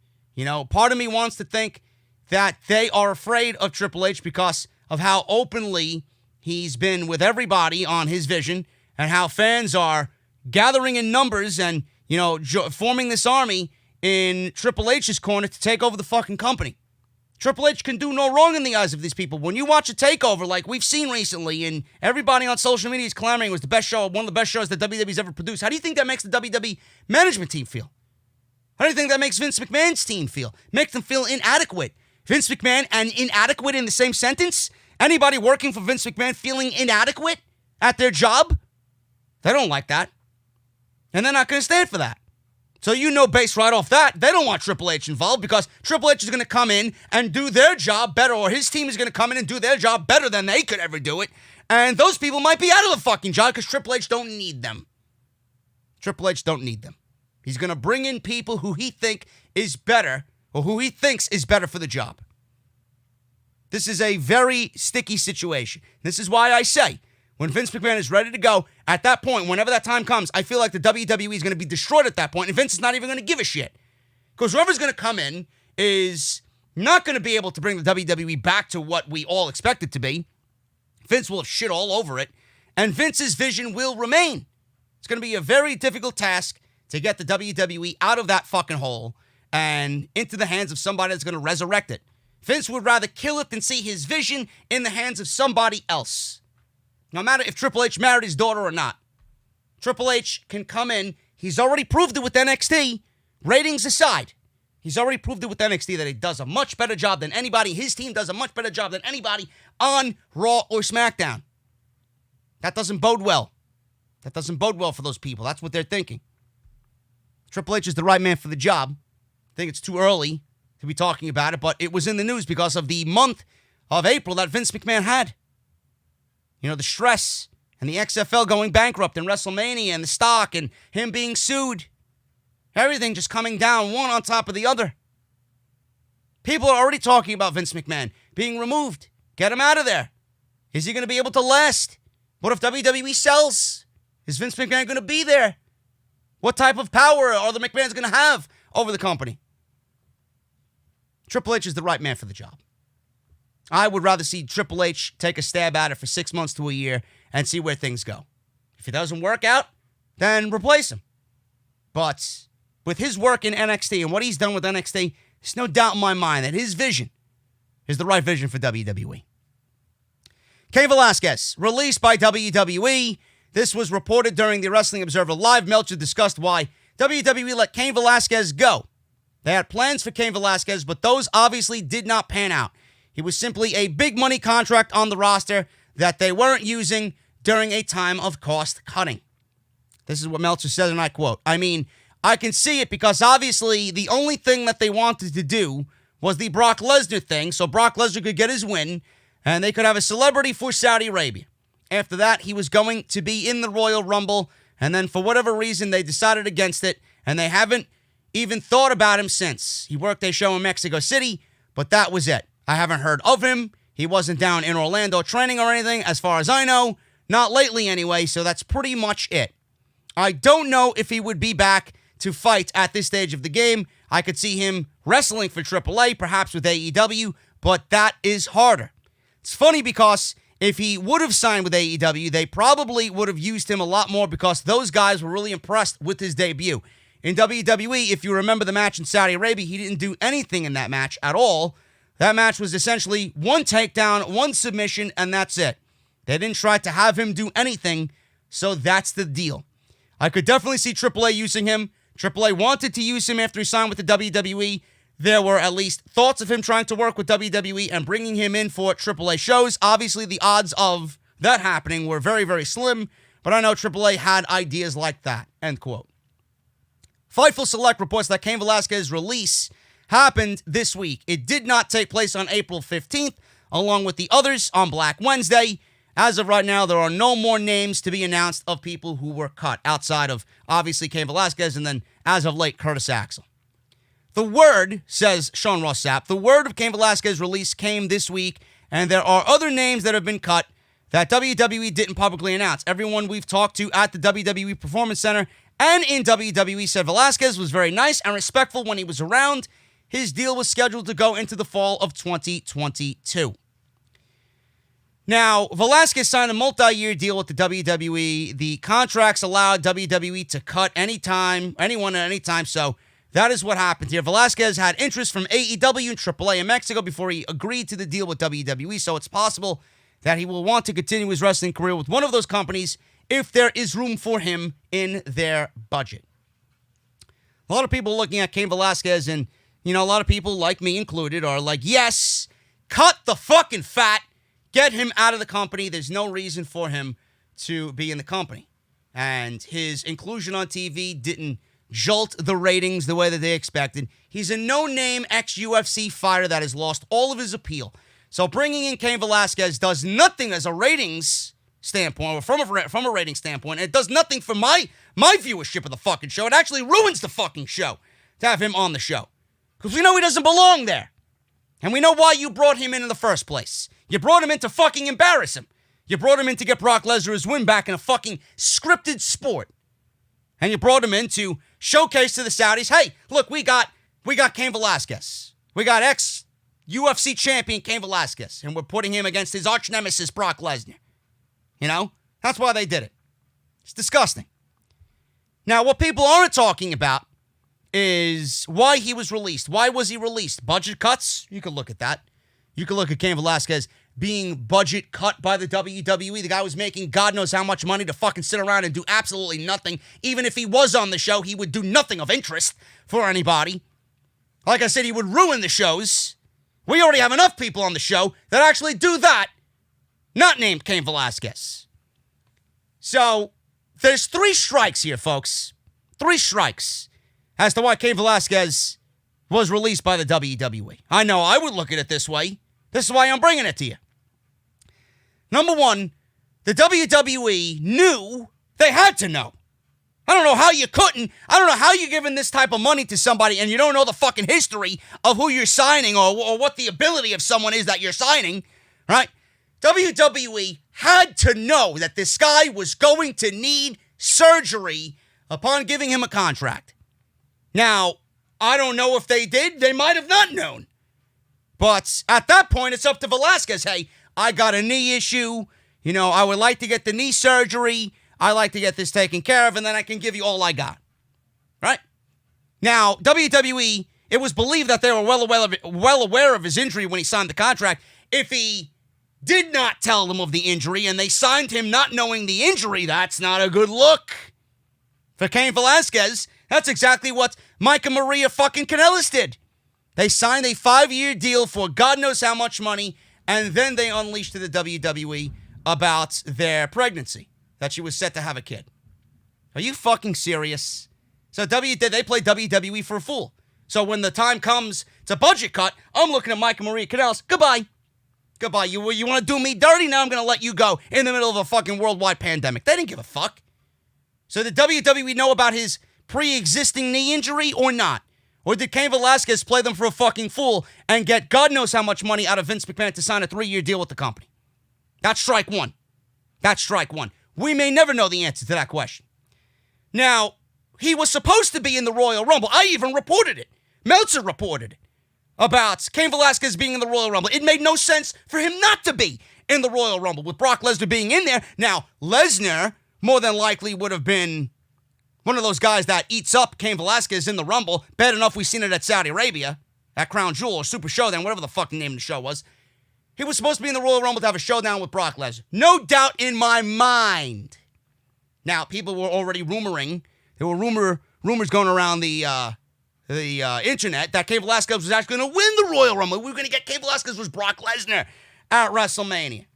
Part of me wants to think that they are afraid of Triple H because of how openly he's been with everybody on his vision and how fans are gathering in numbers and, forming this army in Triple H's corner to take over the fucking company. Triple H can do no wrong in the eyes of these people. When you watch a takeover like we've seen recently, and everybody on social media is clamoring it was the best show, one of the best shows that WWE's ever produced, how do you think that makes the WWE management team feel? How do you think that makes Vince McMahon's team feel? Makes them feel inadequate. Vince McMahon and inadequate in the same sentence? Anybody working for Vince McMahon feeling inadequate at their job? They don't like that. And they're not going to stand for that. So based right off that, they don't want Triple H involved because Triple H is going to come in and do their job better, or his team is going to come in and do their job better than they could ever do it. And those people might be out of the fucking job because Triple H don't need them. Triple H don't need them. He's going to bring in people who he thinks is better for the job. This is a very sticky situation. This is why I say, when Vince McMahon is ready to go, at that point, whenever that time comes, I feel like the WWE is going to be destroyed at that point, and Vince is not even going to give a shit. Because whoever's going to come in is not going to be able to bring the WWE back to what we all expect it to be. Vince will have shit all over it, and Vince's vision will remain. It's going to be a very difficult task to get the WWE out of that fucking hole and into the hands of somebody that's going to resurrect it. Vince would rather kill it than see his vision in the hands of somebody else. No matter if Triple H married his daughter or not. Triple H can come in. He's already proved it with NXT. Ratings aside. He's already proved it with NXT that he does a much better job than anybody. His team does a much better job than anybody on Raw or SmackDown. That doesn't bode well. That doesn't bode well for those people. That's what they're thinking. Triple H is the right man for the job. I think it's too early to be talking about it, but it was in the news because of the month of April that Vince McMahon had. The stress and the XFL going bankrupt and WrestleMania and the stock and him being sued. Everything just coming down one on top of the other. People are already talking about Vince McMahon being removed. Get him out of there. Is he going to be able to last? What if WWE sells? Is Vince McMahon going to be there? What type of power are the McMahons going to have over the company? Triple H is the right man for the job. I would rather see Triple H take a stab at it for 6 months to a year and see where things go. If it doesn't work out, then replace him. But with his work in NXT and what he's done with NXT, there's no doubt in my mind that his vision is the right vision for WWE. Cain Velasquez, released by WWE. This was reported during the Wrestling Observer Live. Meltzer discussed why WWE let Cain Velasquez go. They had plans for Cain Velasquez, but those obviously did not pan out. He was simply a big money contract on the roster that they weren't using during a time of cost cutting. This is what Meltzer says, and I quote, I can see it because obviously the only thing that they wanted to do was the Brock Lesnar thing, so Brock Lesnar could get his win, and they could have a celebrity for Saudi Arabia. After that, he was going to be in the Royal Rumble, and then for whatever reason, they decided against it, and they haven't even thought about him since. He worked a show in Mexico City, but that was it. I haven't heard of him. He wasn't down in Orlando training or anything, as far as I know. Not lately anyway, so that's pretty much it. I don't know if he would be back to fight at this stage of the game. I could see him wrestling for AAA, perhaps with AEW, but that is harder. It's funny because if he would have signed with AEW, they probably would have used him a lot more because those guys were really impressed with his debut. In WWE, if you remember the match in Saudi Arabia, he didn't do anything in that match at all. That match was essentially one takedown, one submission, and that's it. They didn't try to have him do anything, so that's the deal. I could definitely see AAA using him. AAA wanted to use him after he signed with the WWE. There were at least thoughts of him trying to work with WWE and bringing him in for AAA shows. Obviously, the odds of that happening were very, very slim, but I know AAA had ideas like that, end quote. Fightful Select reports that Cain Velasquez's release happened this week. It did not take place on April 15th, along with the others on Black Wednesday. As of right now, there are no more names to be announced of people who were cut, outside of, obviously, Cain Velasquez, and then, as of late, Curtis Axel. The word, says Sean Ross Sapp, the word of Cain Velasquez's release came this week, and there are other names that have been cut that WWE didn't publicly announce. Everyone we've talked to at the WWE Performance Center and in WWE said Velasquez was very nice and respectful when he was around. His deal was scheduled to go into the fall of 2022. Now, Velasquez signed a multi-year deal with the WWE. The contracts allowed WWE to cut anyone at any time, so that is what happened here. Velasquez had interest from AEW and AAA in Mexico before he agreed to the deal with WWE, so it's possible that he will want to continue his wrestling career with one of those companies if there is room for him in their budget. A lot of people looking at Cain Velasquez, and, a lot of people, like me included, are like, yes, cut the fucking fat. Get him out of the company. There's no reason for him to be in the company. And his inclusion on TV didn't jolt the ratings the way that they expected. He's a no-name ex-UFC fighter that has lost all of his appeal. So bringing in Cain Velasquez does nothing as a ratings standpoint, or from a rating standpoint. It does nothing for my viewership of the fucking show. It actually ruins the fucking show to have him on the show. Because we know he doesn't belong there. And we know why you brought him in the first place. You brought him in to fucking embarrass him. You brought him in to get Brock Lesnar his win back in a fucking scripted sport. And you brought him in to showcase to the Saudis, hey, look, we got Cain Velasquez. We got ex-UFC champion Cain Velasquez. And we're putting him against his arch nemesis, Brock Lesnar. That's why they did it. It's disgusting. Now, what people aren't talking about is why he was released. Why was he released? Budget cuts? You could look at that. You could look at Cain Velasquez being budget cut by the WWE. The guy was making God knows how much money to fucking sit around and do absolutely nothing. Even if he was on the show, he would do nothing of interest for anybody. Like I said, he would ruin the shows. We already have enough people on the show that actually do that, not named Cain Velasquez. So, there's 3 strikes here, folks. 3 strikes as to why Cain Velasquez was released by the WWE. I know I would look at it this way. This is why I'm bringing it to you. Number 1, the WWE knew they had to know. I don't know how you couldn't. I don't know how you're giving this type of money to somebody and you don't know the fucking history of who you're signing or what the ability of someone is that you're signing, right? WWE had to know that this guy was going to need surgery upon giving him a contract. Now, I don't know if they did. They might have not known. But at that point, it's up to Velasquez. Hey, I got a knee issue. I would like to get the knee surgery. I like to get this taken care of, and then I can give you all I got. Right? Now, WWE, it was believed that they were well aware of his injury when he signed the contract. If he did not tell them of the injury and they signed him not knowing the injury, that's not a good look for Cain Velasquez. That's exactly what Mike and Maria fucking Kanellis did. They signed a 5-year deal for God knows how much money, and then they unleashed to the WWE about their pregnancy, that she was set to have a kid. Are you fucking serious? So they play WWE for a fool. So when the time comes to budget cut, I'm looking at Mike and Maria Kanellis. Goodbye. You want to do me dirty? Now I'm going to let you go in the middle of a fucking worldwide pandemic. They didn't give a fuck. So did WWE know about his pre-existing knee injury or not? Or did Cain Velasquez play them for a fucking fool and get God knows how much money out of Vince McMahon to sign a 3-year deal with the company? That's strike one. We may never know the answer to that question. Now, he was supposed to be in the Royal Rumble. I even reported it. Meltzer reported it about Cain Velasquez being in the Royal Rumble. It made no sense for him not to be in the Royal Rumble with Brock Lesnar being in there. Now, Lesnar more than likely would have been one of those guys that eats up Cain Velasquez in the Rumble. Bad enough we've seen it at Saudi Arabia, at Crown Jewel or Super Showdown, whatever the fucking name of the show was. He was supposed to be in the Royal Rumble to have a showdown with Brock Lesnar. No doubt in my mind. Now, people were already rumoring. There were rumors going around the internet that Cain Velasquez was actually going to win the Royal Rumble. We were going to get Cain Velasquez was Brock Lesnar at WrestleMania.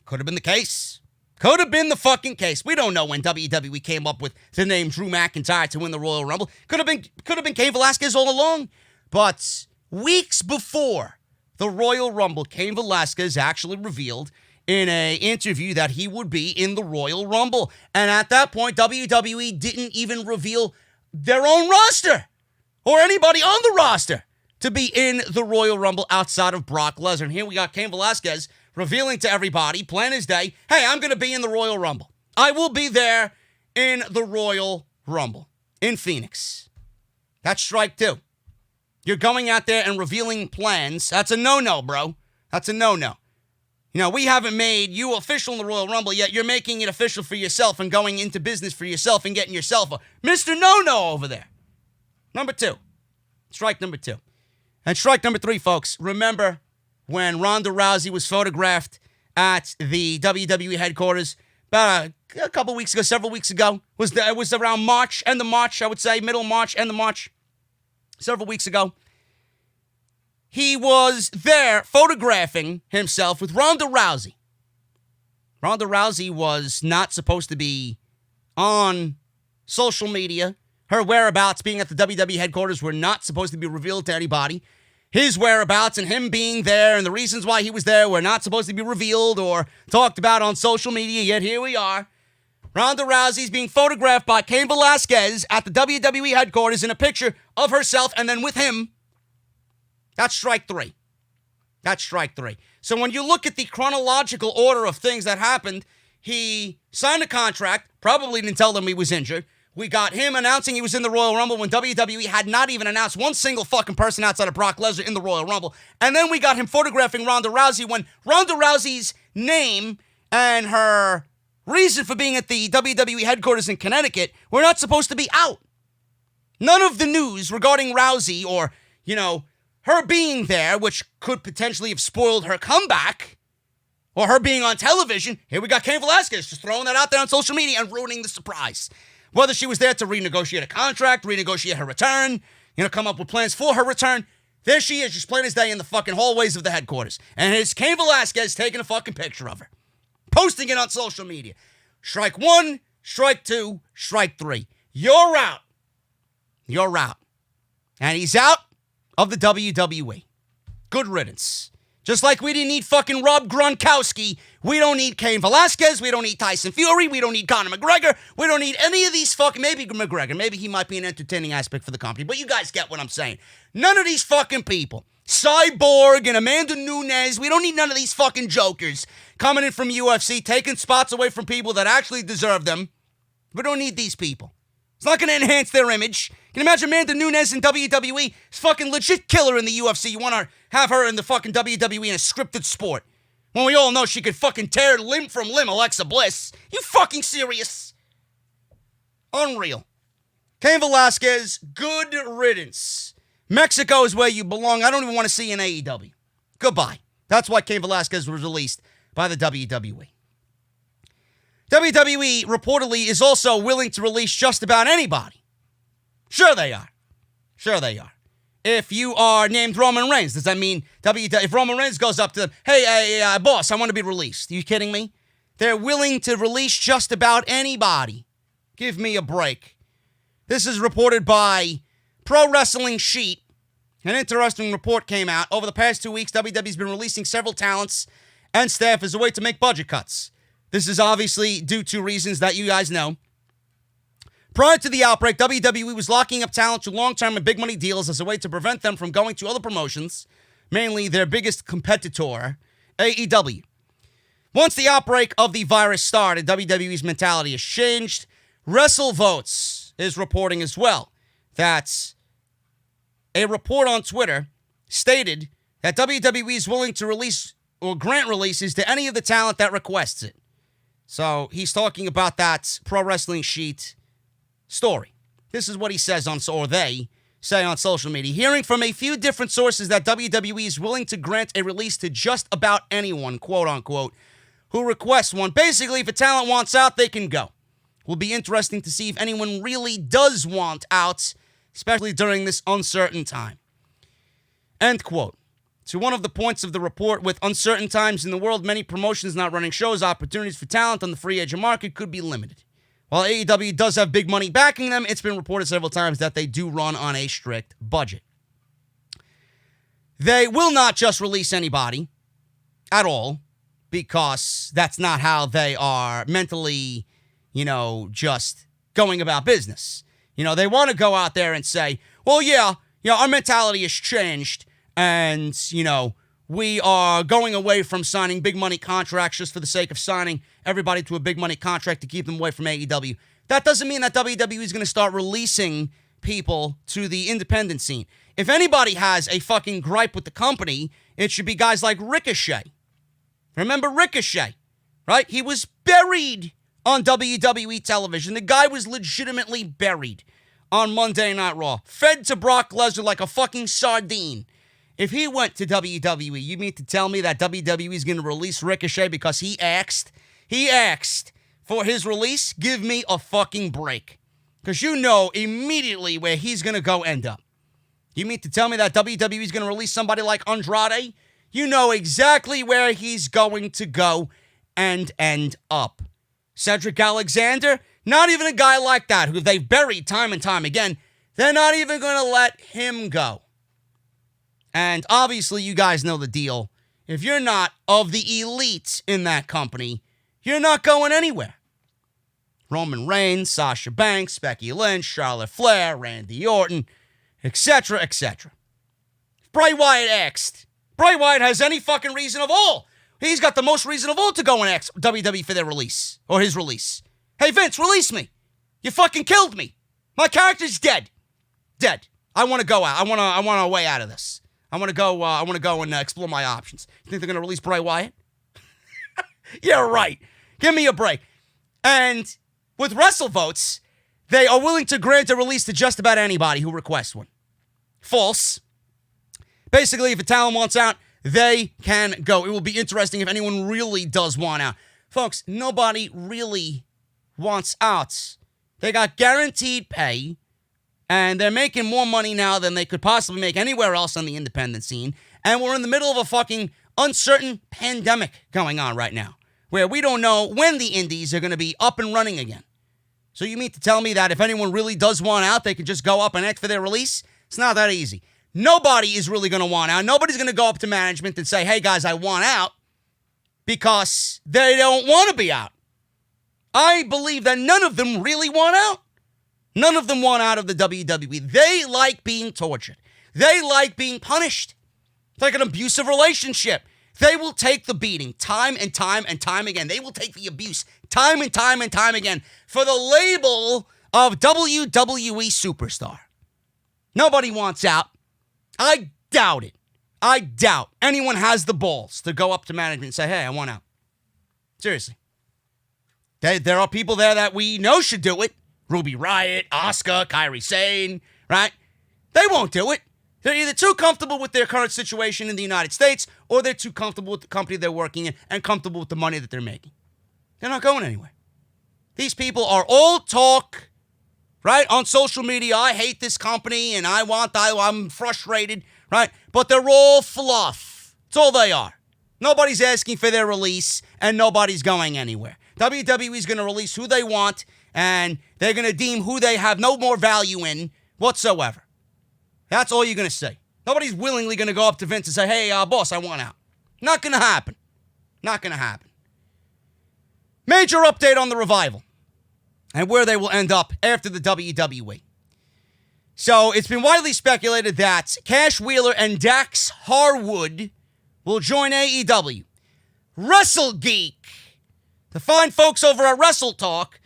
Could have been the case. Could have been the fucking case. We don't know when WWE came up with the name Drew McIntyre to win the Royal Rumble. Could have been Cain Velasquez all along. But weeks before the Royal Rumble, Cain Velasquez actually revealed in an interview that he would be in the Royal Rumble. And at that point, WWE didn't even reveal their own roster or anybody on the roster to be in the Royal Rumble outside of Brock Lesnar. And here we got Cain Velasquez revealing to everybody, plain as day, hey, I'm going to be in the Royal Rumble. I will be there in the Royal Rumble in Phoenix. That's strike 2. You're going out there and revealing plans. That's a no-no, bro. That's a no-no. We haven't made you official in the Royal Rumble yet. You're making it official for yourself and going into business for yourself and getting yourself a Mr. No-No over there. Number 2. Strike number 2. And strike number 3, folks. Remember when Ronda Rousey was photographed at the WWE headquarters about a couple weeks ago, several weeks ago? It was around March, end of March, I would say, middle of March, end of March, several weeks ago. He was there photographing himself with Ronda Rousey. Ronda Rousey was not supposed to be on social media. Her whereabouts being at the WWE headquarters were not supposed to be revealed to anybody. His whereabouts and him being there and the reasons why he was there were not supposed to be revealed or talked about on social media, yet here we are. Ronda Rousey's being photographed by Cain Velasquez at the WWE headquarters in a picture of herself and then with him. That's strike 3. That's strike 3. So when you look at the chronological order of things that happened, he signed a contract, probably didn't tell them he was injured. We got him announcing he was in the Royal Rumble when WWE had not even announced one single fucking person outside of Brock Lesnar in the Royal Rumble. And then we got him photographing Ronda Rousey when Ronda Rousey's name and her reason for being at the WWE headquarters in Connecticut were not supposed to be out. None of the news regarding Rousey or, her being there, which could potentially have spoiled her comeback, or her being on television. Here we got Cain Velasquez just throwing that out there on social media and ruining the surprise. Whether she was there to renegotiate a contract, renegotiate her return, come up with plans for her return. There she is, just plain as day in the fucking hallways of the headquarters. And it's Cain Velasquez taking a fucking picture of her. Posting it on social media. Strike 1, strike 2, strike 3. You're out. You're out. And he's out of the WWE. Good riddance. Just like we didn't need fucking Rob Gronkowski, we don't need Cain Velasquez, we don't need Tyson Fury, we don't need Conor McGregor, we don't need any of these fucking, maybe McGregor, maybe he might be an entertaining aspect for the company, but you guys get what I'm saying. None of these fucking people, Cyborg and Amanda Nunes, we don't need none of these fucking jokers coming in from UFC, taking spots away from people that actually deserve them. We don't need these people. It's not going to enhance their image. Can you imagine Amanda Nunes in WWE? It's fucking legit killer in the UFC. You want to have her in the fucking WWE in a scripted sport. When we all know she could fucking tear limb from limb Alexa Bliss. You fucking serious? Unreal. Cain Velasquez, good riddance. Mexico is where you belong. I don't even want to see you in AEW. Goodbye. That's why Cain Velasquez was released by the WWE. WWE reportedly is also willing to release just about anybody. Sure they are. Sure they are. If you are named Roman Reigns, does that mean if Roman Reigns goes up to them, hey, boss, I want to be released. Are you kidding me? They're willing to release just about anybody. Give me a break. This is reported by Pro Wrestling Sheet. An interesting report came out. Over the past 2 weeks, WWE's been releasing several talents and staff as a way to make budget cuts. This is obviously due to reasons that you guys know. Prior to the outbreak, WWE was locking up talent to long-term and big-money deals as a way to prevent them from going to other promotions, mainly their biggest competitor, AEW. Once the outbreak of the virus started, WWE's mentality has changed. WrestleVotes is reporting as well that a report on Twitter stated that WWE is willing to release or grant releases to any of the talent that requests it. So he's talking about that Pro Wrestling Sheet story. This is what he says or they say on social media. Hearing from a few different sources that WWE is willing to grant a release to just about anyone, quote unquote, who requests one. Basically, if a talent wants out, they can go. Will be interesting to see if anyone really does want out, especially during this uncertain time. End quote. To one of the points of the report, with uncertain times in the world, many promotions not running shows, opportunities for talent on the free agent market could be limited. While AEW does have big money backing them, it's been reported several times that they do run on a strict budget. They will not just release anybody at all, because that's not how they are mentally, just going about business. They want to go out there and say, well, our mentality has changed. And, we are going away from signing big money contracts just for the sake of signing everybody to a big money contract to keep them away from AEW. That doesn't mean that WWE is going to start releasing people to the independent scene. If anybody has a fucking gripe with the company, it should be guys like Ricochet. Remember Ricochet, right? He was buried on WWE television. The guy was legitimately buried on Monday Night Raw, fed to Brock Lesnar like a fucking sardine. If he went to WWE, you mean to tell me that WWE is going to release Ricochet because he asked for his release? Give me a fucking break. Because you know immediately where he's going to go end up. You mean to tell me that WWE is going to release somebody like Andrade? You know exactly where he's going to go and end up. Cedric Alexander, not even a guy like that who they've buried time and time again. They're not even going to let him go. And obviously, you guys know the deal. If you're not of the elite in that company, you're not going anywhere. Roman Reigns, Sasha Banks, Becky Lynch, Charlotte Flair, Randy Orton, etc., etc. Bray Wyatt asked. Bray Wyatt has any fucking reason of all. He's got the most reason of all to go and ask WWE for their release, or his release. Hey, Vince, release me. You fucking killed me. My character's dead. Dead. I want to go out. I want a way out of this. I want to go and explore my options. You think they're going to release Bray Wyatt? Yeah, right. Give me a break. And with WrestleVotes, they are willing to grant a release to just about anybody who requests one. False. Basically, if a talent wants out, they can go. It will be interesting if anyone really does want out. Folks, nobody really wants out. They got guaranteed pay. And they're making more money now than they could possibly make anywhere else on the independent scene. And we're in the middle of a fucking uncertain pandemic going on right now, where we don't know when the indies are going to be up and running again. So you mean to tell me that if anyone really does want out, they can just go up and ask for their release? It's not that easy. Nobody is really going to want out. Nobody's going to go up to management and say, hey, guys, I want out, because they don't want to be out. I believe that none of them really want out. None of them want out of the WWE. They like being tortured. They like being punished. It's like an abusive relationship. They will take the beating time and time and time again. They will take the abuse time and time and time again for the label of WWE superstar. Nobody wants out. I doubt it. I doubt anyone has the balls to go up to management and say, hey, I want out. Seriously. There are people there that we know should do it. Ruby Riott, Asuka, Kairi Sane, right? They won't do it. They're either too comfortable with their current situation in the United States, or they're too comfortable with the company they're working in and comfortable with the money that they're making. They're not going anywhere. These people are all talk, right? On social media, I hate this company and I'm frustrated, right? But they're all fluff. That's all they are. Nobody's asking for their release and nobody's going anywhere. WWE is going to release who they want, and they're going to deem who they have no more value in whatsoever. That's all you're going to say. Nobody's willingly going to go up to Vince and say, hey, boss, I want out. Not going to happen. Not going to happen. Major update on the Revival and where they will end up after the WWE. So it's been widely speculated that Cash Wheeler and Dax Harwood will join AEW. WrestleGeek, the fine folks over at Wrestle Talk,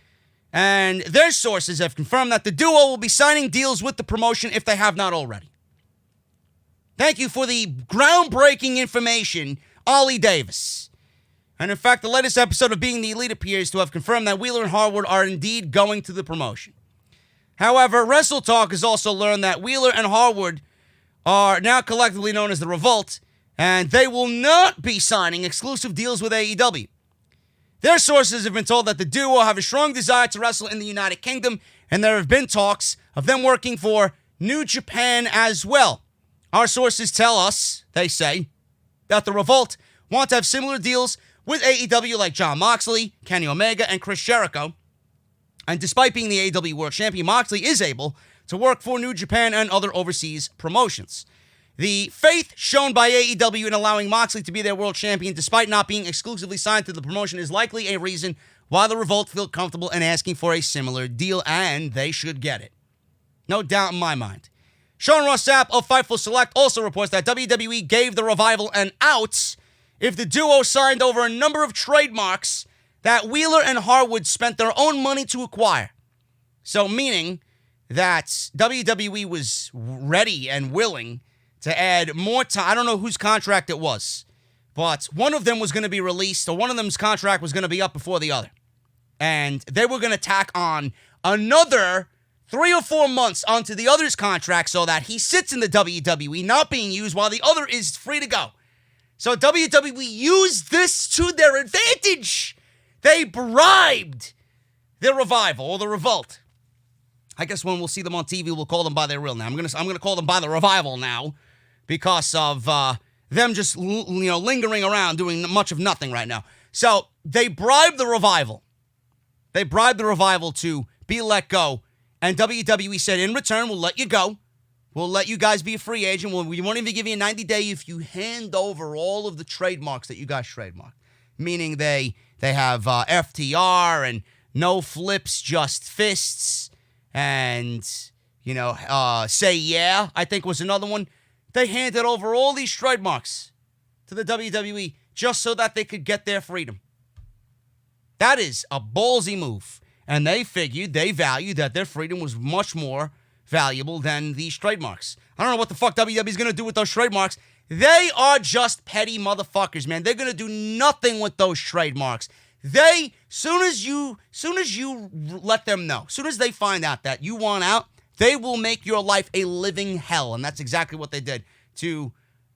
and their sources have confirmed that the duo will be signing deals with the promotion if they have not already. Thank you for the groundbreaking information, Ollie Davis. And in fact, the latest episode of Being the Elite appears to have confirmed that Wheeler and Harwood are indeed going to the promotion. However, Wrestle Talk has also learned that Wheeler and Harwood are now collectively known as the Revolt, and they will not be signing exclusive deals with AEW. Their sources have been told that the duo have a strong desire to wrestle in the United Kingdom, and there have been talks of them working for New Japan as well. Our sources tell us, they say, that the Revolt want to have similar deals with AEW like Jon Moxley, Kenny Omega, and Chris Jericho. And despite being the AEW World Champion, Moxley is able to work for New Japan and other overseas promotions. The faith shown by AEW in allowing Moxley to be their world champion despite not being exclusively signed to the promotion is likely a reason why the Revolt feel comfortable in asking for a similar deal, and they should get it. No doubt in my mind. Sean Ross Sapp of Fightful Select also reports that WWE gave the Revival an out if the duo signed over a number of trademarks that Wheeler and Harwood spent their own money to acquire. So meaning that WWE was ready and willing to add more time. I don't know whose contract it was, But one of them was going to be released, or one of them's contract was going to be up before the other. And they were going to tack on another 3 or 4 months onto the other's contract so that he sits in the WWE not being used while the other is free to go. So WWE used this to their advantage. They bribed the Revival or the Revolt. I guess when we'll see them on TV, we'll call them by their real name. I'm gonna call them by the Revival now because of them just lingering around doing much of nothing right now. So they bribed the Revival. They bribed the Revival to be let go, and WWE said, in return, we'll let you go. We'll let you guys be a free agent. We won't even give you a 90-day if you hand over all of the trademarks that you guys trademarked. Meaning they have FTR and no flips, just fists, and, say yeah, I think was another one. They handed over all these trademarks to the WWE just so that they could get their freedom. That is a ballsy move. And they valued that their freedom was much more valuable than these trademarks. I don't know what the fuck WWE's going to do with those trademarks. They are just petty motherfuckers, man. They're going to do nothing with those trademarks. Soon as you let them know, soon as they find out that you want out, they will make your life a living hell. And that's exactly what they did to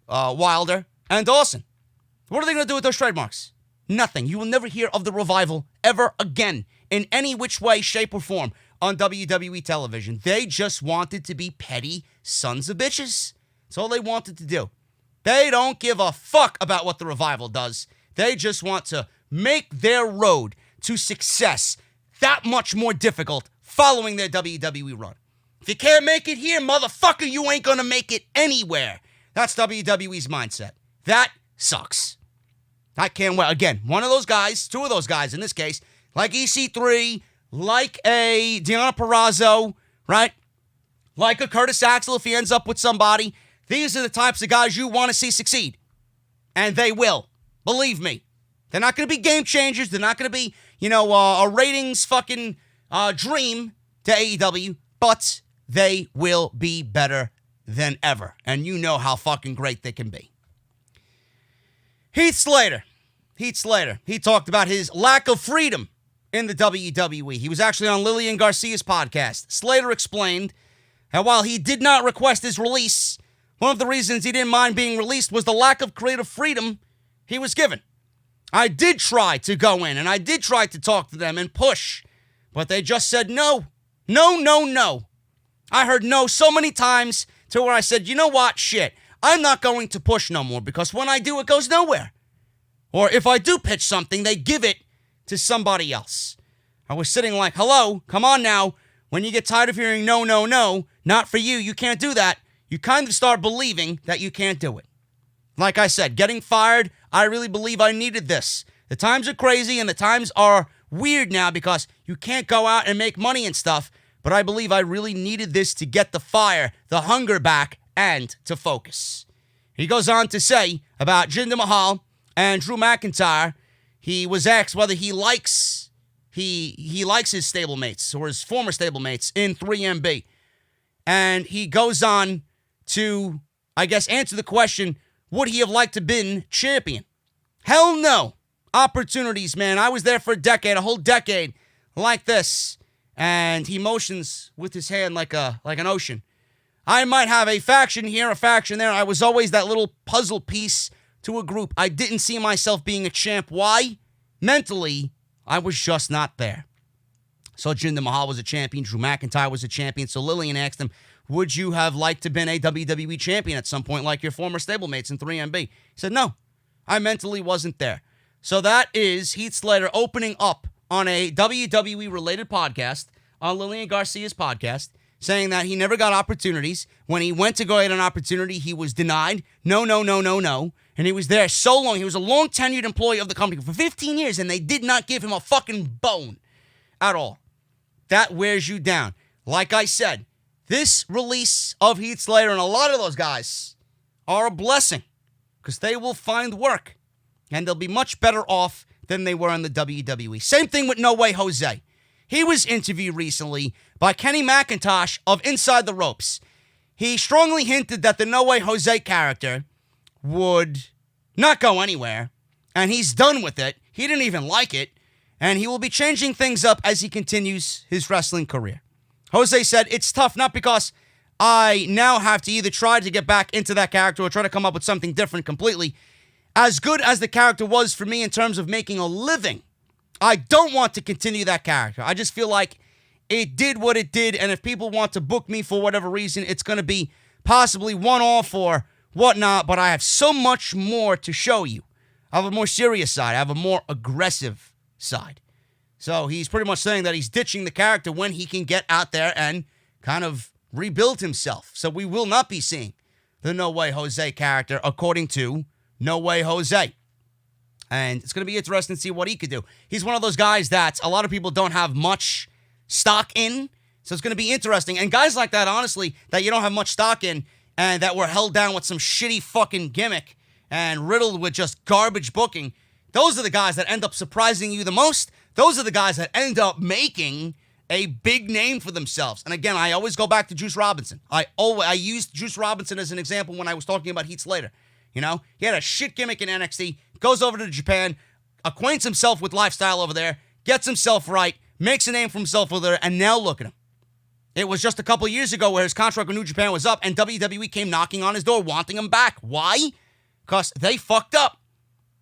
Wilder and Dawson. What are they going to do with those trademarks? Nothing. You will never hear of the Revival ever again in any which way, shape, or form on WWE television. They just wanted to be petty sons of bitches. That's all they wanted to do. They don't give a fuck about what the Revival does. They just want to make their road to success that much more difficult following their WWE run. If you can't make it here, motherfucker, you ain't gonna make it anywhere. That's WWE's mindset. That sucks. I can't wait. Again, one of those guys, two of those guys in this case, like EC3, like a Deonna Purrazzo, right? Like a Curtis Axel if he ends up with somebody. These are the types of guys you want to see succeed. And they will. Believe me. They're not going to be game changers. They're not going to be, a ratings fucking dream to AEW. But they will be better than ever. And you know how fucking great they can be. Heath Slater. He talked about his lack of freedom in the WWE. He was actually on Lillian Garcia's podcast. Slater explained that while he did not request his release, one of the reasons he didn't mind being released was the lack of creative freedom he was given. I did try to go in, and I did try to talk to them and push, but they just said no. No, no, no. I heard no so many times to where I said, you know what, shit, I'm not going to push no more because when I do, it goes nowhere. Or if I do pitch something, they give it to somebody else. I was sitting like, hello, come on now. When you get tired of hearing no, no, no, not for you, you can't do that, you kind of start believing that you can't do it. Like I said, getting fired, I really believe I needed this. The times are crazy and the times are weird now because you can't go out and make money and stuff, but I believe I really needed this to get the fire, the hunger back, and to focus. He goes on to say about Jinder Mahal and Drew McIntyre. He was asked whether he likes his stablemates or his former stablemates in 3MB. And he goes on to, I guess, answer the question, would he have liked to have been champion? Hell no. Opportunities, man. I was there for a whole decade like this. And he motions with his hand like an ocean. I might have a faction here, a faction there. I was always that little puzzle piece to a group. I didn't see myself being a champ. Why? Mentally, I was just not there. So Jinder Mahal was a champion. Drew McIntyre was a champion. So Lillian asked him, would you have liked to have been a WWE champion at some point like your former stablemates in 3MB? He said, no, I mentally wasn't there. So that is Heath Slater opening up on a WWE-related podcast on Lillian Garcia's podcast, saying that he never got opportunities. When he went to go get an opportunity, he was denied. No, no, no, no, no. And he was there so long. He was a long-tenured employee of the company for 15 years, and they did not give him a fucking bone at all. That wears you down. Like I said, this release of Heath Slater and a lot of those guys are a blessing because they will find work, and they'll be much better off than they were in the WWE. Same thing with No Way Jose. He was interviewed recently by Kenny McIntosh of Inside the Ropes. He strongly hinted that the No Way Jose character would not go anywhere, and he's done with it. He didn't even like it, and he will be changing things up as he continues his wrestling career. Jose said, it's tough, not because I now have to either try to get back into that character or try to come up with something different completely. As good as the character was for me in terms of making a living, I don't want to continue that character. I just feel like it did what it did, and if people want to book me for whatever reason, it's going to be possibly one-off or whatnot, but I have so much more to show you. I have a more serious side. I have a more aggressive side. So he's pretty much saying that he's ditching the character when he can get out there and kind of rebuild himself. So we will not be seeing the No Way Jose character, according to No Way Jose. And it's going to be interesting to see what he could do. He's one of those guys that a lot of people don't have much stock in. So it's going to be interesting. And guys like that, honestly, that you don't have much stock in and that were held down with some shitty fucking gimmick and riddled with just garbage booking, those are the guys that end up surprising you the most. Those are the guys that end up making a big name for themselves. And again, I always go back to Juice Robinson. I used Juice Robinson as an example when I was talking about Heath Slater. You know, he had a shit gimmick in NXT, goes over to Japan, acquaints himself with lifestyle over there, gets himself right, makes a name for himself over there, and now look at him. It was just a couple of years ago where his contract with New Japan was up, and WWE came knocking on his door, wanting him back. Why? Because they fucked up.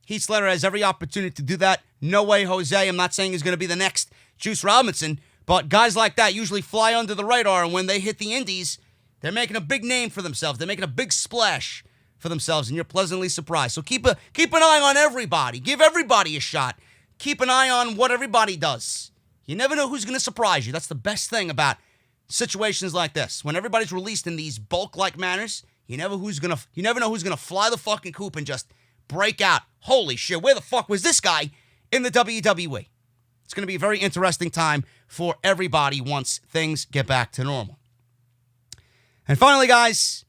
Heath Slater has every opportunity to do that. No Way Jose, I'm not saying he's going to be the next Juice Robinson, but guys like that usually fly under the radar, and when they hit the indies, they're making a big name for themselves. They're making a big splash for themselves, and you're pleasantly surprised. So keep an eye on everybody. Give everybody a shot. Keep an eye on what everybody does. You never know who's going to surprise you. That's the best thing about situations like this. When everybody's released in these bulk-like manners, you never know who's gonna fly the fucking coop and just break out. Holy shit, where the fuck was this guy in the WWE? It's going to be a very interesting time for everybody once things get back to normal. And finally, guys,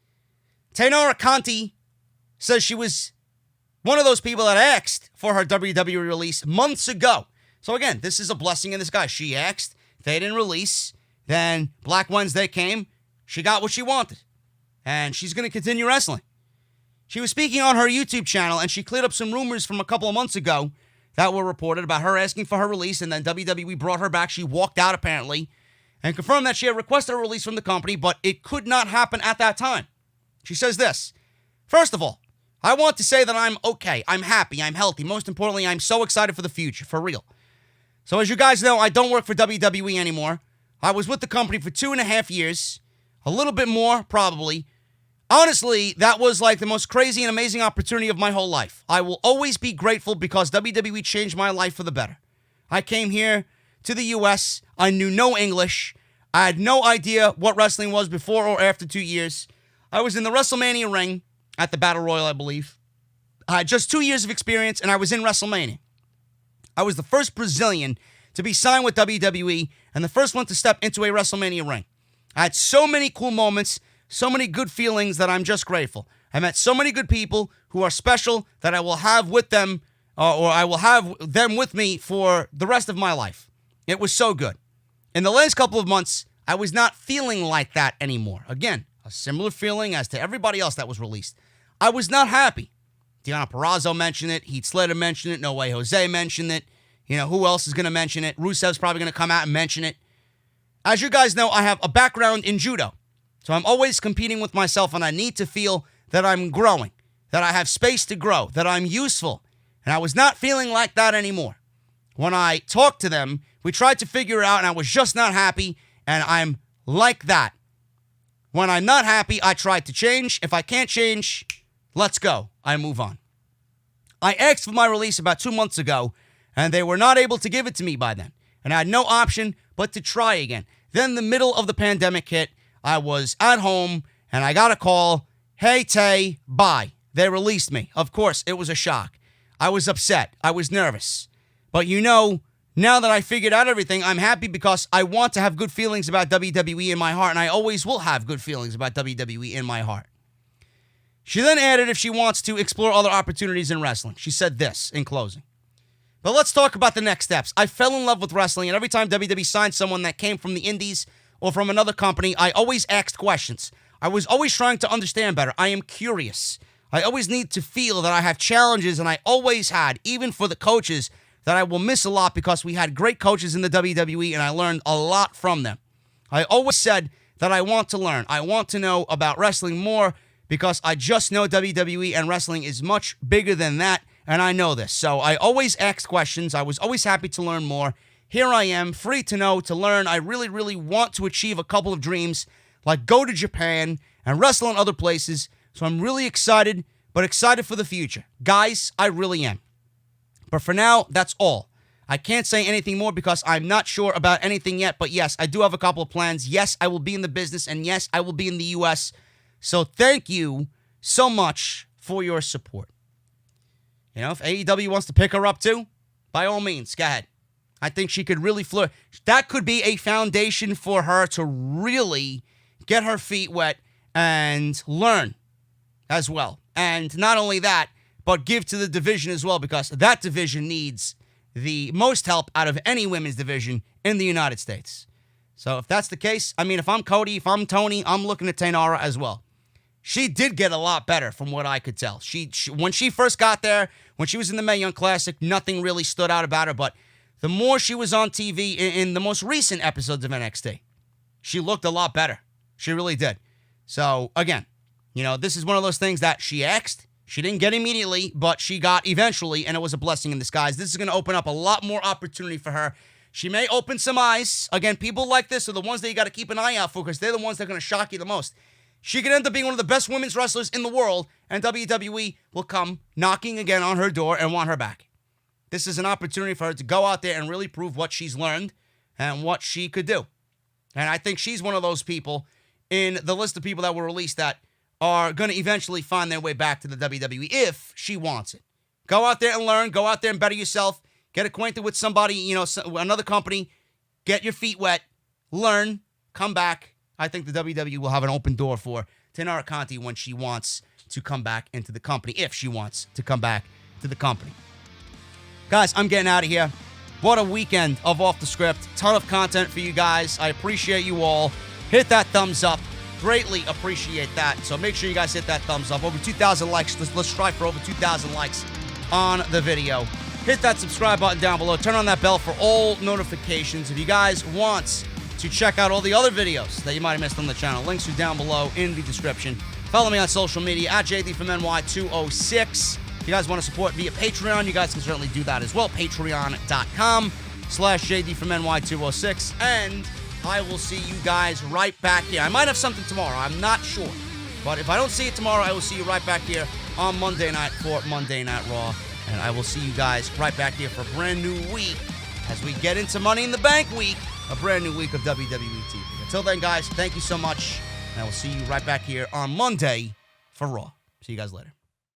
Taynara Conti says she was one of those people that asked for her WWE release months ago. So again, this is a blessing in disguise. She asked, they didn't release, then Black Wednesday came, she got what she wanted. And she's going to continue wrestling. She was speaking on her YouTube channel, and she cleared up some rumors from a couple of months ago that were reported about her asking for her release, and then WWE brought her back. She walked out, apparently, and confirmed that she had requested a release from the company, but it could not happen at that time. She says this: first of all, I want to say that I'm okay, I'm happy, I'm healthy. Most importantly, I'm so excited for the future, for real. So as you guys know, I don't work for WWE anymore. I was with the company for 2.5 years, a little bit more, probably. Honestly, that was like the most crazy and amazing opportunity of my whole life. I will always be grateful because WWE changed my life for the better. I came here to the U.S. I knew no English. I had no idea what wrestling was before or after 2 years. I was in the WrestleMania ring at the Battle Royal, I believe. I had just 2 years of experience, and I was in WrestleMania. I was the first Brazilian to be signed with WWE and the first one to step into a WrestleMania ring. I had so many cool moments, so many good feelings that I'm just grateful. I met so many good people who are special that I will have with them, or I will have them with me for the rest of my life. It was so good. In the last couple of months, I was not feeling like that anymore. Again, a similar feeling as to everybody else that was released. I was not happy. Deonna Purrazzo mentioned it. Heath Slater mentioned it. No Way Jose mentioned it. You know, who else is going to mention it? Rusev's probably going to come out and mention it. As you guys know, I have a background in judo. So I'm always competing with myself, and I need to feel that I'm growing, that I have space to grow, that I'm useful. And I was not feeling like that anymore. When I talked to them, we tried to figure it out, and I was just not happy, and I'm like that. When I'm not happy, I try to change. If I can't change, let's go. I move on. I asked for my release about 2 months ago, and they were not able to give it to me by then. And I had no option but to try again. Then the middle of the pandemic hit. I was at home, and I got a call. Hey, Tay, bye. They released me. Of course, it was a shock. I was upset. I was nervous. But you know, now that I figured out everything, I'm happy because I want to have good feelings about WWE in my heart, and I always will have good feelings about WWE in my heart. She then added if she wants to explore other opportunities in wrestling. She said this in closing. But let's talk about the next steps. I fell in love with wrestling, and every time WWE signed someone that came from the indies or from another company, I always asked questions. I was always trying to understand better. I am curious. I always need to feel that I have challenges, and I always had, even for the coaches, that I will miss a lot because we had great coaches in the WWE, and I learned a lot from them. I always said that I want to learn. I want to know about wrestling more because I just know WWE, and wrestling is much bigger than that, and I know this. So I always asked questions. I was always happy to learn more. Here I am, free to know, to learn. I really, really want to achieve a couple of dreams, like go to Japan and wrestle in other places. So I'm really excited, but excited for the future. Guys, I really am. But for now, that's all. I can't say anything more because I'm not sure about anything yet. But yes, I do have a couple of plans. Yes, I will be in the business. And yes, I will be in the U.S. So thank you so much for your support. You know, if AEW wants to pick her up too, by all means, go ahead. I think she could really flourish. That could be a foundation for her to really get her feet wet and learn as well. And not only that, but give to the division as well, because that division needs the most help out of any women's division in the United States. So if that's the case, I mean, if I'm Cody, if I'm Tony, I'm looking at Taynara as well. She did get a lot better from what I could tell. She when she first got there, when she was in the Mae Young Classic, nothing really stood out about her, but the more she was on TV in the most recent episodes of NXT, she looked a lot better. She really did. So, again, you know, this is one of those things that she asked. She didn't get immediately, but she got eventually, and it was a blessing in disguise. This is going to open up a lot more opportunity for her. She may open some eyes. Again, people like this are the ones that you got to keep an eye out for because they're the ones that are going to shock you the most. She could end up being one of the best women's wrestlers in the world, and WWE will come knocking again on her door and want her back. This is an opportunity for her to go out there and really prove what she's learned and what she could do. And I think she's one of those people in the list of people that were released that are going to eventually find their way back to the WWE if she wants it. Go out there and learn. Go out there and better yourself. Get acquainted with somebody, you know, another company. Get your feet wet. Learn. Come back. I think the WWE will have an open door for Taynara Conti when she wants to come back into the company, if she wants to come back to the company. Guys, I'm getting out of here. What a weekend of Off the Script. Ton of content for you guys. I appreciate you all. Hit that thumbs up. Greatly appreciate that. So make sure you guys hit that thumbs up. Over 2,000 likes. Let's strive for over 2,000 likes on the video. Hit that subscribe button down below. Turn on that bell for all notifications. If you guys want to check out all the other videos that you might have missed on the channel, links are down below in the description. Follow me on social media at JDfromNY206. If you guys want to support via Patreon, you guys can certainly do that as well. Patreon.com/JDfromNY206. And I will see you guys right back here. I might have something tomorrow. I'm not sure. But if I don't see it tomorrow, I will see you right back here on Monday night for Monday Night Raw. And I will see you guys right back here for a brand new week as we get into Money in the Bank week, a brand new week of WWE TV. Until then, guys, thank you so much. And I will see you right back here on Monday for Raw. See you guys later.